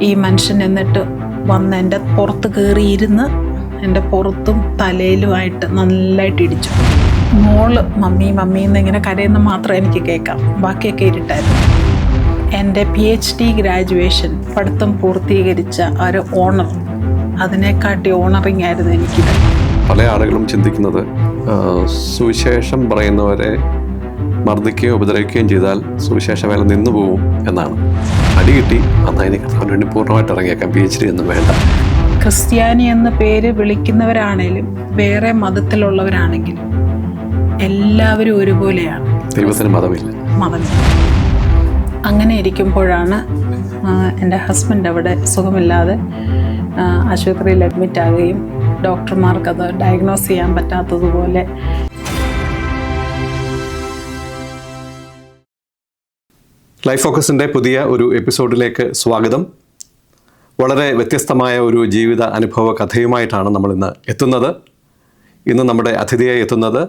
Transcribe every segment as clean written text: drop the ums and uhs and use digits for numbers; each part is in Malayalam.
ഈ മനുഷ്യൻ എന്നിട്ട് വന്ന് എൻ്റെ പുറത്ത് കയറിയിരുന്ന് എൻ്റെ പുറത്തും തലയിലുമായിട്ട് നല്ലതായിട്ട് ഇടിച്ചു. മോള് മമ്മി മമ്മി എന്നിങ്ങനെ കരയുന്ന മാത്രം എനിക്ക് കേൾക്കാം, ബാക്കിയൊക്കെ ഇരുട്ടായിരുന്നു. എൻ്റെ PhD ഗ്രാജുവേഷൻ പഠിത്തം പൂർത്തീകരിച്ച ഒരു ഓണർ, അതിനെക്കാട്ടി ഓണറിങ് ആയിരുന്നു എനിക്കിത്. പല ആളുകളും ചിന്തിക്കുന്നത് സുവിശേഷം പറയുന്നവരെ മർദ്ദിക്കുകയോ ഉപദ്രവിക്കുകയും ചെയ്താൽ സുവിശേഷ വേല നിന്നു പോവും എന്നാണ്. അടികിട്ടി അന്നതിന് കർത്താവിന് വേണ്ടി പൂർണ്ണമായിട്ട് ഇറങ്ങിയേക്കാം, PhD ഒന്നും വേണ്ട. ക്രിസ്ത്യാനി എന്ന പേര് വിളിക്കുന്നവരാണേലും വേറെ മതത്തിലുള്ളവരാണെങ്കിലും എല്ലാവരും ഒരുപോലെയാണ്. ദൈവത്തിന് മതമില്ല. അങ്ങനെ ഇരിക്കുമ്പോഴാണ് എൻ്റെ ഹസ്ബൻഡ് അവിടെ സുഖമില്ലാതെ ആശുപത്രിയിൽ അഡ്മിറ്റ് ആകുകയും ഡോക്ടർമാർക്കത് ഡയഗ്നോസ് ചെയ്യാൻ പറ്റാത്തതുപോലെ ലൈഫ് ഫോക്കസിൻ്റെ പുതിയ ഒരു എപ്പിസോഡിലേക്ക് സ്വാഗതം. വളരെ വ്യത്യസ്തമായ ഒരു ജീവിത അനുഭവ കഥയുമായിട്ടാണ് നമ്മളിന്ന് എത്തുന്നത്. ഇന്ന് നമ്മുടെ അതിഥിയായി എത്തുന്നത്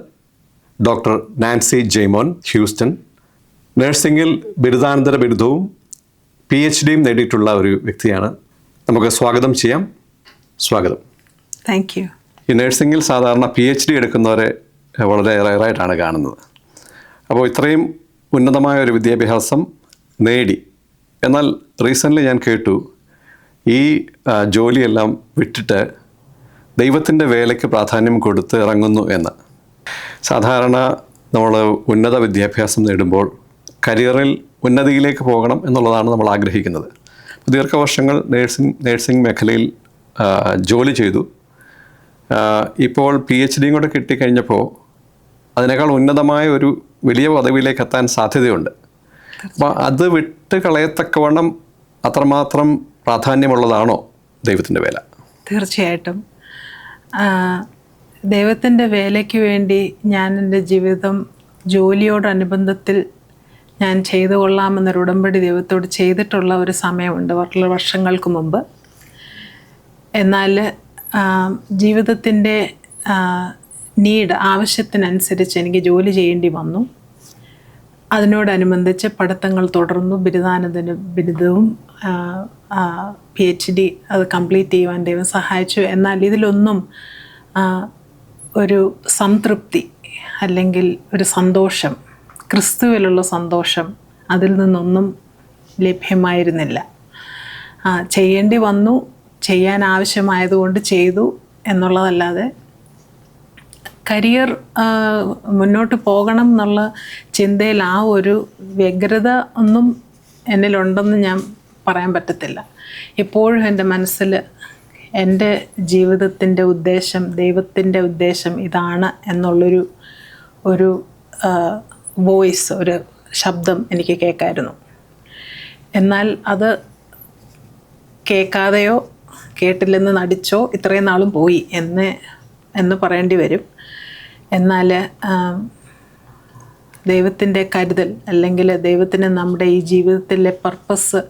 ഡോക്ടർ നാൻസി ജെയ്മോൻ ഹ്യൂസ്റ്റൺ. നഴ്സിംഗിൽ ബിരുദാനന്തര ബിരുദവും PhDയും നേടിയിട്ടുള്ള ഒരു വ്യക്തിയാണ്. നമുക്ക് സ്വാഗതം ചെയ്യാം. സ്വാഗതം. Thank you. ഈ നഴ്സിംഗിൽ സാധാരണ PhD എടുക്കുന്നവരെ വളരെ റയറായിട്ടാണ് കാണുന്നത്. അപ്പോൾ ഇത്രയും ഉന്നതമായ ഒരു വിദ്യാഭ്യാസം നേടി, എന്നാൽ റീസെൻ്റ്ലി ഞാൻ കേട്ടു ഈ ജോലിയെല്ലാം വിട്ടിട്ട് ദൈവത്തിൻ്റെ വേലയ്ക്ക് പ്രാധാന്യം കൊടുത്ത് ഇറങ്ങുന്നു എന്ന്. സാധാരണ നമ്മൾ ഉന്നത വിദ്യാഭ്യാസം നേടുമ്പോൾ കരിയറിൽ ഉന്നതിയിലേക്ക് പോകണം എന്നുള്ളതാണ് നമ്മൾ ആഗ്രഹിക്കുന്നത്. ദീർഘവർഷങ്ങൾ നേഴ്സിംഗ് മേഖലയിൽ ജോലി ചെയ്തു. ഇപ്പോൾ PhDയും കൂടെ കിട്ടിക്കഴിഞ്ഞപ്പോൾ അതിനേക്കാൾ ഉന്നതമായ ഒരു വലിയ പദവിയിലേക്ക് എത്താൻ സാധ്യതയുണ്ട്. അപ്പോൾ അത് വിട്ട് കളയത്തക്കവണ്ണം അത്രമാത്രം പ്രാധാന്യമുള്ളതാണോ ദൈവത്തിൻ്റെ വേല? തീർച്ചയായിട്ടും. ദൈവത്തിൻ്റെ വേലയ്ക്ക് വേണ്ടി ഞാൻ എൻ്റെ ജീവിതം ജോലിയോടനുബന്ധത്തിൽ ഞാൻ ചെയ്തു കൊള്ളാമെന്നൊരു ഉടമ്പടി ദൈവത്തോട് ചെയ്തിട്ടുള്ള ഒരു സമയമുണ്ട് വർഷങ്ങൾക്ക് മുമ്പ്. എന്നാൽ ജീവിതത്തിൻ്റെ ആവശ്യത്തിനനുസരിച്ച് എനിക്ക് ജോലി ചെയ്യേണ്ടി വന്നു. അതിനോടനുബന്ധിച്ച് പഠിത്തങ്ങൾ തുടർന്നു. ബിരുദവും PhD അത് കംപ്ലീറ്റ് ചെയ്യുവാൻ ദൈവം സഹായിച്ചു. എന്നാൽ ഇതിലൊന്നും ഒരു സംതൃപ്തി അല്ലെങ്കിൽ ഒരു സന്തോഷം, ക്രിസ്തുവിലുള്ള സന്തോഷം, അതിൽ നിന്നൊന്നും ലഭ്യമായിരുന്നില്ല. ചെയ്യേണ്ടി വന്നു, ചെയ്യാൻ ആവശ്യമായതുകൊണ്ട് ചെയ്തു എന്നുള്ളതല്ലാതെ കരിയർ മുന്നോട്ട് പോകണം എന്നുള്ള ചിന്തയിൽ ആ ഒരു വ്യഗ്രത ഒന്നും എന്നിലുണ്ടെന്ന് ഞാൻ പറയാൻ പറ്റത്തില്ല. എപ്പോഴും എൻ്റെ മനസ്സിൽ എൻ്റെ ജീവിതത്തിൻ്റെ ഉദ്ദേശം, ദൈവത്തിൻ്റെ ഉദ്ദേശം ഇതാണ് എന്നുള്ളൊരു വോയിസ്, ഒരു ശബ്ദം എനിക്ക് കേൾക്കായിരുന്നു. എന്നാൽ അത് കേൾക്കാതെയോ കേട്ടില്ലെന്ന് നടിച്ചോ ഇത്രയും നാളും പോയി എന്ന് പറയേണ്ടി വരും. എന്നാൽ ദൈവത്തിൻ്റെ കരുതൽ അല്ലെങ്കിൽ ദൈവത്തിന് നമ്മുടെ ഈ ജീവിതത്തിലെ പർപ്പസ്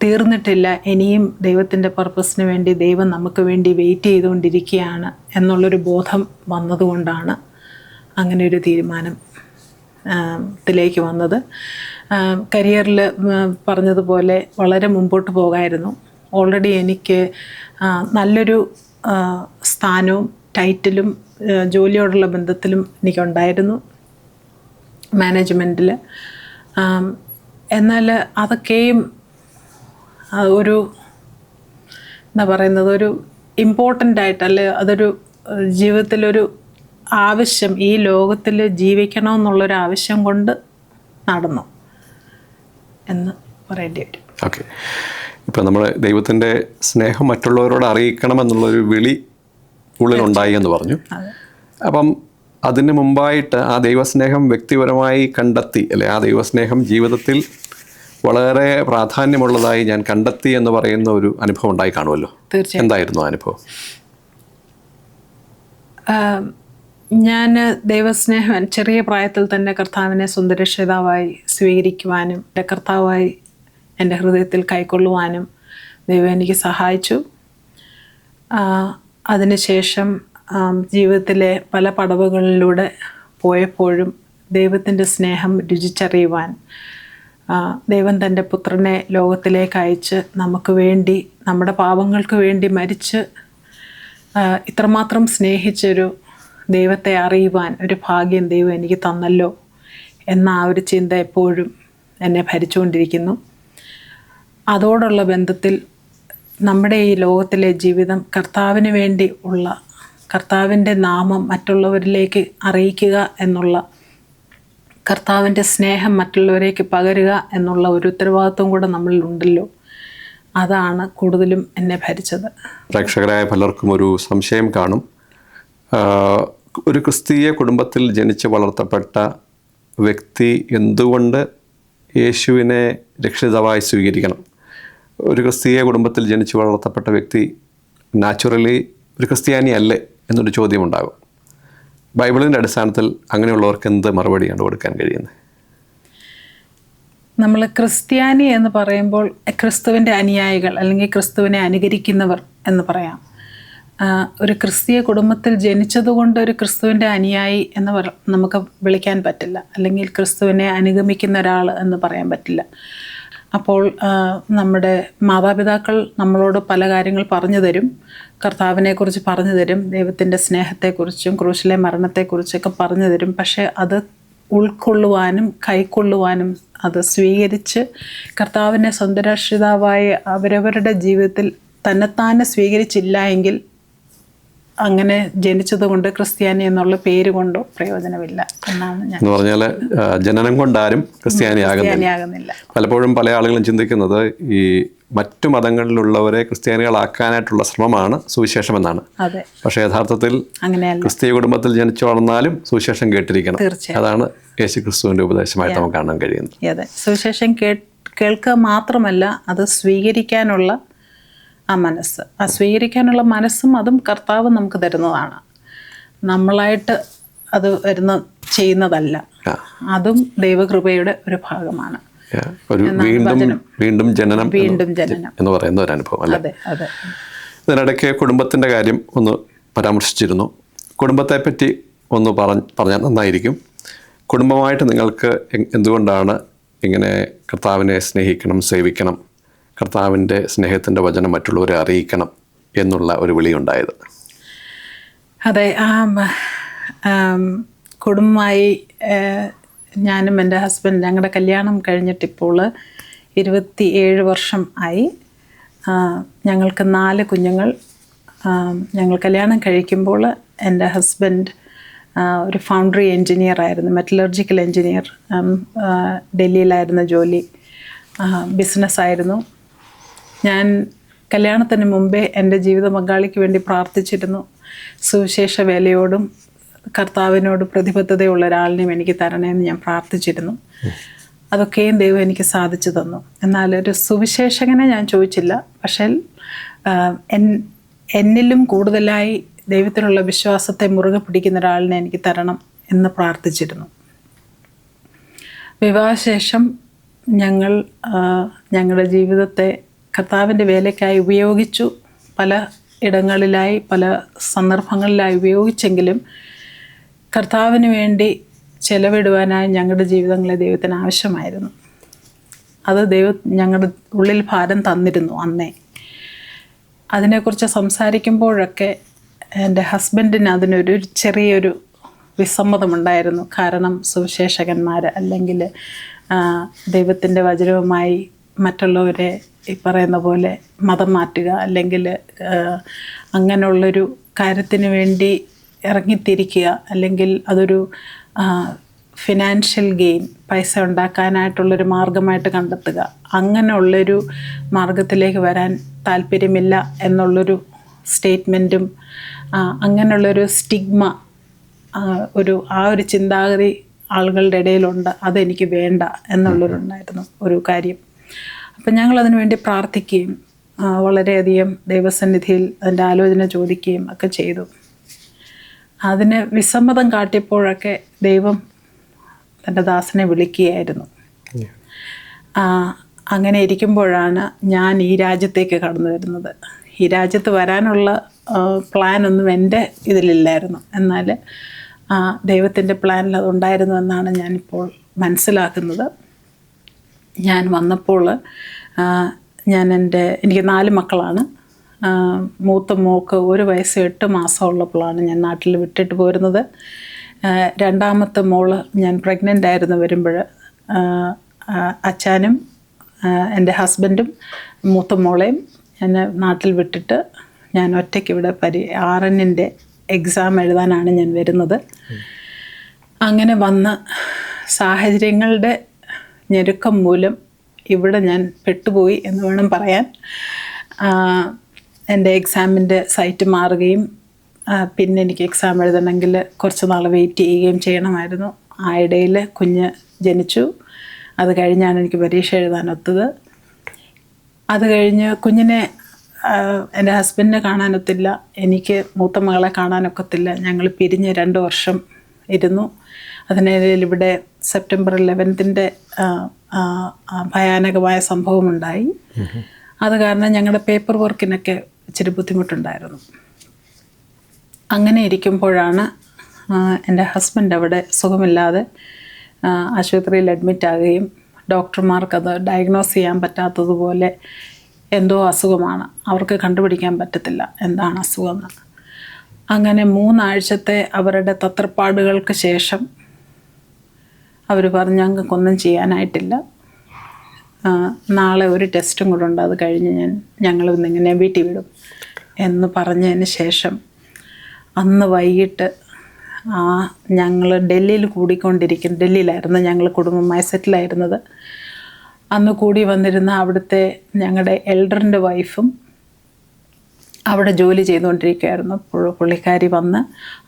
തീർന്നിട്ടില്ല, ഇനിയും ദൈവത്തിൻ്റെ പർപ്പസിന് വേണ്ടി ദൈവം നമുക്ക് വേണ്ടി വെയിറ്റ് ചെയ്തുകൊണ്ടിരിക്കുകയാണ് എന്നുള്ളൊരു ബോധം വന്നതുകൊണ്ടാണ് അങ്ങനെ ഒരു തീരുമാനത്തിലേക്ക് വന്നത്. കരിയറിൽ പറഞ്ഞതുപോലെ വളരെ മുമ്പോട്ട് പോകായിരുന്നു. ഓൾറെഡി എനിക്ക് നല്ലൊരു സ്ഥാനവും ടൈറ്റിലും ജോലിയോടുള്ള ബന്ധത്തിലും എനിക്കുണ്ടായിരുന്നു മാനേജ്മെൻറ്റിൽ. എന്നാൽ അതൊക്കെയും ഒരു ഒരു ഇമ്പോർട്ടൻ്റ് ആയിട്ടല്ലേ, അതൊരു ജീവിതത്തിലൊരു ആവശ്യം, ഈ ലോകത്തിൽ ജീവിക്കണമെന്നുള്ളൊരു ആവശ്യം കൊണ്ട് നടന്നു എന്ന് പറയേണ്ടി വരും. ഓക്കെ. ഇപ്പം നമ്മൾ ദൈവത്തിൻ്റെ സ്നേഹം മറ്റുള്ളവരോട് അറിയിക്കണമെന്നുള്ളൊരു വിളി ഉള്ളിലുണ്ടായി എന്ന് പറഞ്ഞു. അപ്പം അതിന് മുമ്പായിട്ട് ആ ദൈവസ്നേഹം വ്യക്തിപരമായി കണ്ടെത്തി, അല്ലെ, ആ ദൈവസ്നേഹം ജീവിതത്തിൽ വളരെ പ്രാധാന്യമുള്ളതായി ഞാൻ കണ്ടെത്തി എന്ന് പറയുന്ന ഒരു അനുഭവം ഉണ്ടായി കാണുമല്ലോ. എന്തായിരുന്നു ആ അനുഭവം? ഞാൻ ദൈവസ്നേഹം ചെറിയ പ്രായത്തിൽ തന്നെ കർത്താവിനെ സുന്ദരക്ഷിതാവായി സ്വീകരിക്കുവാനും കർത്താവായി എൻ്റെ ഹൃദയത്തിൽ കൈക്കൊള്ളുവാനും ദൈവം എനിക്ക് സഹായിച്ചു. അതിനുശേഷം ജീവിതത്തിലെ പല പടവുകളിലൂടെ പോയപ്പോഴും ദൈവത്തിൻ്റെ സ്നേഹം രുചിച്ചറിയുവാൻ ദൈവം തൻ്റെ പുത്രനെ ലോകത്തിലേക്ക് അയച്ച് നമുക്ക് വേണ്ടി, നമ്മുടെ പാപങ്ങൾക്ക് വേണ്ടി മരിച്ച് ഇത്രമാത്രം സ്നേഹിച്ചൊരു ദൈവത്തെ അറിയുവാൻ ഒരു ഭാഗ്യം ദൈവം എനിക്ക് തന്നല്ലോ എന്ന ആ ഒരു ചിന്ത എപ്പോഴും എന്നെ ഭരിച്ചുകൊണ്ടിരിക്കുന്നു. അതോടുള്ള ബന്ധത്തിൽ നമ്മുടെ ഈ ലോകത്തിലെ ജീവിതം കർത്താവിന് വേണ്ടി ഉള്ള, കർത്താവിൻ്റെ നാമം മറ്റുള്ളവരിലേക്ക് അറിയിക്കുക എന്നുള്ള, കർത്താവിൻ്റെ സ്നേഹം മറ്റുള്ളവരേക്ക് പകരുക എന്നുള്ള ഒരു ഉത്തരവാദിത്വം കൂടെ നമ്മളിലുണ്ടല്ലോ. അതാണ് കൂടുതലും എന്നെ ഭരിച്ചത്. പ്രേക്ഷകരായ പലർക്കും ഒരു സംശയം കാണും. ഒരു ക്രിസ്തീയ കുടുംബത്തിൽ ജനിച്ച് വളർത്തപ്പെട്ട വ്യക്തി എന്തുകൊണ്ട് യേശുവിനെ രക്ഷിതാവായി സ്വീകരിക്കണം? ഒരു ക്രിസ്തീയ കുടുംബത്തിൽ ജനിച്ച് വളർത്തപ്പെട്ട വ്യക്തി നാച്ചുറലി ഒരു ക്രിസ്ത്യാനി അല്ലേ എന്നൊരു ചോദ്യമുണ്ടാകും. ബൈബിളിൻ്റെ അടിസ്ഥാനത്തിൽ അങ്ങനെയുള്ളവർക്ക് എന്ത് മറുപടിയാണ് കൊടുക്കാൻ കഴിയുന്നത്? നമ്മൾ ക്രിസ്ത്യാനി എന്ന് പറയുമ്പോൾ ക്രിസ്തുവിൻ്റെ അനുയായികൾ അല്ലെങ്കിൽ ക്രിസ്തുവിനെ അനുകരിക്കുന്നവർ എന്ന് പറയാം. ഒരു ക്രിസ്തീയ കുടുംബത്തിൽ ജനിച്ചതുകൊണ്ട് ഒരു ക്രിസ്തുവിൻ്റെ അനുയായി എന്ന് നമുക്ക് വിളിക്കാൻ പറ്റില്ല, അല്ലെങ്കിൽ ക്രിസ്തുവിനെ അനുഗമിക്കുന്ന ഒരാൾ എന്ന് പറയാൻ പറ്റില്ല. അപ്പോൾ നമ്മുടെ മാതാപിതാക്കൾ നമ്മളോട് പല കാര്യങ്ങൾ പറഞ്ഞു തരും, കർത്താവിനെക്കുറിച്ച് പറഞ്ഞു തരും, ദൈവത്തിൻ്റെ സ്നേഹത്തെക്കുറിച്ചും ക്രൂശിലെ മരണത്തെക്കുറിച്ചൊക്കെ പറഞ്ഞു തരും. പക്ഷേ അത് ഉൾക്കൊള്ളുവാനും കൈക്കൊള്ളുവാനും അത് സ്വീകരിച്ച് കർത്താവിനെ സ്വന്തം രക്ഷിതാവായി അവരവരുടെ ജീവിതത്തിൽ തന്നെത്താനെ സ്വീകരിച്ചില്ല എങ്കിൽ അങ്ങനെ ജനിച്ചതുകൊണ്ട് ക്രിസ്ത്യാനി എന്നുള്ള പേര് കൊണ്ടോ പ്രയോജനമില്ല എന്നാണ് ഞാൻ. എന്ന് പറഞ്ഞാൽ ജനനം കൊണ്ടാരും ക്രിസ്ത്യാനിയാകുന്നില്ല. പലപ്പോഴും പല ആളുകളും ചിന്തിക്കുന്നത് ഈ മറ്റു മതങ്ങളിലുള്ളവരെ ക്രിസ്ത്യാനികളാക്കാനായിട്ടുള്ള ശ്രമമാണ് സുവിശേഷം എന്നാണ്. പക്ഷേ യഥാർത്ഥത്തിൽ ക്രിസ്തീയ കുടുംബത്തിൽ ജനിച്ചു വളർന്നാലും സുവിശേഷം കേട്ടിരിക്കണം. അതാണ് യേശു ക്രിസ്തുവിൻ്റെ ഉപദേശമായിട്ട് നമുക്ക് കാണാൻ കഴിയുന്നത്. അതെ, സുവിശേഷം കേൾക്കുക മാത്രമല്ല, അത് സ്വീകരിക്കാനുള്ള ആ മനസ്സ്, ആ സ്വീകരിക്കാനുള്ള മനസ്സും അതും കർത്താവ് നമുക്ക് തരുന്നതാണ്. നമ്മളായിട്ട് അത് ചെയ്യുന്നതല്ല, അതും ദൈവകൃപയുടെ ഒരു ഭാഗമാണ്. വീണ്ടും ജനനം എന്ന് പറയുന്ന ഒരു അനുഭവം അല്ലേ? ഇതിനിടയ്ക്ക് കുടുംബത്തിൻ്റെ കാര്യം ഒന്ന് പരാമർശിച്ചിരുന്നു. കുടുംബത്തെ പറ്റി ഒന്ന് പറഞ്ഞാൽ നന്നായിരിക്കും. കുടുംബമായിട്ട് നിങ്ങൾക്ക് എന്തുകൊണ്ടാണ് ഇങ്ങനെ കർത്താവിനെ സ്നേഹിക്കണം, സേവിക്കണം, കർത്താവിൻ്റെ സ്നേഹത്തിൻ്റെ വചനം മറ്റുള്ളവരെ അറിയിക്കണം എന്നുള്ള ഒരു വിളിയുണ്ടായത്? അതെ, കുടുംബമായി ഞാനും എൻ്റെ ഹസ്ബൻഡ്, ഞങ്ങളുടെ കല്യാണം കഴിഞ്ഞിട്ടിപ്പോൾ 27 വർഷം ആയി. ഞങ്ങൾക്ക് 4 കുഞ്ഞുങ്ങൾ. ഞങ്ങൾ കല്യാണം കഴിക്കുമ്പോൾ എൻ്റെ ഹസ്ബൻഡ് ഒരു ഫൗണ്ടറി എൻജിനീയർ ആയിരുന്നു, മെറ്റലർജിക്കൽ എൻജിനീയർ. ഡൽഹിയിലായിരുന്നു ജോലി, ബിസിനസ്സായിരുന്നു. ഞാൻ കല്യാണത്തിന് മുമ്പേ എൻ്റെ ജീവിത പങ്കാളിക്ക് വേണ്ടി പ്രാർത്ഥിച്ചിരുന്നു. സുവിശേഷ വേലയോടും കർത്താവിനോട് പ്രതിബദ്ധതയുള്ള ഒരാളിനെയും എനിക്ക് തരണമെന്ന് ഞാൻ പ്രാർത്ഥിച്ചിരുന്നു. അതൊക്കെയും ദൈവം എനിക്ക് സാധിച്ചു തന്നു. എന്നാൽ ഒരു സുവിശേഷകനെ ഞാൻ ചോദിച്ചില്ല. പക്ഷേ എന്നിലും കൂടുതലായി ദൈവത്തിലുള്ള വിശ്വാസത്തെ മുറുകെ പിടിക്കുന്ന ഒരാളിനെ എനിക്ക് തരണം എന്ന് പ്രാർത്ഥിച്ചിരുന്നു. വിവാഹശേഷം ഞങ്ങൾ ഞങ്ങളുടെ ജീവിതത്തെ കർത്താവിൻ്റെ വേലയ്ക്കായി ഉപയോഗിച്ചു. പല ഇടങ്ങളിലായി, പല സന്ദർഭങ്ങളിലായി ഉപയോഗിച്ചെങ്കിലും കർത്താവിന് വേണ്ടി ചെലവിടുവാനായി ഞങ്ങളുടെ ജീവിതങ്ങളെ ദൈവത്തിന് ആവശ്യമായിരുന്നു. അത് ദൈവം ഞങ്ങളുടെ ഉള്ളിൽ ഭാരം തന്നിരുന്നു അന്നേ. അതിനെക്കുറിച്ച് സംസാരിക്കുമ്പോഴൊക്കെ എൻ്റെ ഹസ്ബൻഡിന് അതിനൊരു ചെറിയൊരു വിസമ്മതമുണ്ടായിരുന്നു. കാരണം സുവിശേഷകന്മാർ അല്ലെങ്കിൽ ദൈവത്തിൻ്റെ വചനവുമായി മറ്റുള്ളവരെ ഈ പറയുന്ന പോലെ മതം മാറ്റുക, അല്ലെങ്കിൽ അങ്ങനെയുള്ളൊരു കാര്യത്തിന് വേണ്ടി ഇറങ്ങിത്തിരിക്കുക, അല്ലെങ്കിൽ അതൊരു ഫിനാൻഷ്യൽ ഗെയിൻ, പൈസ ഉണ്ടാക്കാനായിട്ടുള്ളൊരു മാർഗമായിട്ട് കണ്ടെത്തുക, അങ്ങനെയുള്ളൊരു മാർഗത്തിലേക്ക് വരാൻ താല്പര്യമില്ല എന്നുള്ളൊരു സ്റ്റേറ്റ്മെൻറ്റും അങ്ങനെയുള്ളൊരു സ്റ്റിഗ്മ, ആ ഒരു ചിന്താഗതി ആളുകളുടെ ഇടയിലുണ്ട്. അതെനിക്ക് വേണ്ട എന്നുള്ളൊരുണ്ടായിരുന്നു ഒരു കാര്യം. അപ്പം ഞങ്ങളതിനു വേണ്ടി പ്രാർത്ഥിക്കുകയും വളരെയധികം ദൈവസന്നിധിയിൽ അതിൻ്റെ ആലോചന ചോദിക്കുകയും ഒക്കെ ചെയ്തു. അതിന് വിസമ്മതം കാട്ടിയപ്പോഴൊക്കെ ദൈവം തൻ്റെ ദാസനെ വിളിക്കുകയായിരുന്നു. അങ്ങനെ ഇരിക്കുമ്പോഴാണ് ഞാൻ ഈ രാജ്യത്തേക്ക് കടന്നു വരുന്നത്. ഈ രാജ്യത്ത് വരാനുള്ള പ്ലാനൊന്നും എൻ്റെ ഇതിലില്ലായിരുന്നു. എന്നാൽ ദൈവത്തിൻ്റെ പ്ലാനിൽ അതുണ്ടായിരുന്നു എന്നാണ് ഞാനിപ്പോൾ മനസ്സിലാക്കുന്നത്. ഞാൻ വന്നപ്പോൾ എനിക്ക് 4 മക്കളാണ്. മൂത്ത മോൾക്ക് 1 വയസ്സ് 8 മാസം ഉള്ളപ്പോഴാണ് ഞാൻ നാട്ടിൽ വിട്ടിട്ട് പോരുന്നത്. രണ്ടാമത്തെ മോള് ഞാൻ പ്രഗ്നൻ്റ് ആയിരുന്നു വരുമ്പോൾ അച്ഛനും എൻ്റെ ഹസ്ബൻഡും മൂത്ത മോളെയും എന്നെ നാട്ടിൽ വിട്ടിട്ട് ഞാൻ ഒറ്റയ്ക്ക് ഇവിടെ RN-ൻ്റെ എക്സാം എഴുതാനാണ് ഞാൻ വരുന്നത്. അങ്ങനെ വന്ന സാഹചര്യങ്ങളുടെ ഞെരുക്കം മൂലം ഇവിടെ ഞാൻ പെട്ടുപോയി എന്ന് വേണം പറയാൻ. എൻ്റെ എക്സാമിൻ്റെ സൈറ്റ് മാറുകയും പിന്നെ എനിക്ക് എക്സാം എഴുതണമെങ്കിൽ കുറച്ച് നാൾ വെയിറ്റ് ചെയ്യുകയും ചെയ്യണമായിരുന്നു. ആ ഇടയിൽ കുഞ്ഞ് ജനിച്ചു. അത് കഴിഞ്ഞാണ് എനിക്ക് പരീക്ഷ എഴുതാനൊത്തത്. അത് കഴിഞ്ഞ് കുഞ്ഞിനെ എൻ്റെ ഹസ്ബൻഡിനെ കാണാനൊത്തില്ല, എനിക്ക് മൂത്ത മകളെ കാണാനൊക്കത്തില്ല. ഞങ്ങൾ പിരിഞ്ഞ് 2 വർഷം ഇരുന്നു. അതിനിടയിൽ ഇവിടെ സെപ്റ്റംബർ 11-ൻ്റെ ഭയാനകമായ സംഭവമുണ്ടായി. അത് കാരണം ഞങ്ങളുടെ പേപ്പർ വർക്കിനൊക്കെ ഇച്ചിരി ബുദ്ധിമുട്ടുണ്ടായിരുന്നു. അങ്ങനെ ഇരിക്കുമ്പോഴാണ് എൻ്റെ ഹസ്ബൻഡ് അവിടെ സുഖമില്ലാതെ ആശുപത്രിയിൽ അഡ്മിറ്റ് ആകുകയും ഡോക്ടർമാർക്കത് ഡയഗ്നോസ് ചെയ്യാൻ പറ്റാത്തതുപോലെ എന്തോ അസുഖമാണ്, അവർക്ക് കണ്ടുപിടിക്കാൻ പറ്റത്തില്ല എന്താണ് അസുഖമെന്ന്. അങ്ങനെ 3 ആഴ്ചത്തെ അവരുടെ തത്രപ്പാടുകൾക്ക് ശേഷം അവർ പറഞ്ഞു ഞങ്ങൾക്കൊന്നും ചെയ്യാനായിട്ടില്ല, നാളെ ഒരു ടെസ്റ്റും കൂടെ ഉണ്ട്, അത് കഴിഞ്ഞ് ഞങ്ങൾ ഇന്നിങ്ങനെ വീട്ടിൽ വിടും എന്ന് പറഞ്ഞതിന് ശേഷം അന്ന് വൈകിട്ട് ഞങ്ങൾ ഡൽഹിയിലായിരുന്നു ഞങ്ങൾ കുടുംബമായി സെറ്റിലായിരുന്നത്. അന്ന് കൂടി വന്നിരുന്ന അവിടുത്തെ ഞങ്ങളുടെ എൽഡറിൻ്റെ വൈഫും അവിടെ ജോലി ചെയ്തുകൊണ്ടിരിക്കുകയായിരുന്നു. പുള്ളിക്കാരി വന്ന്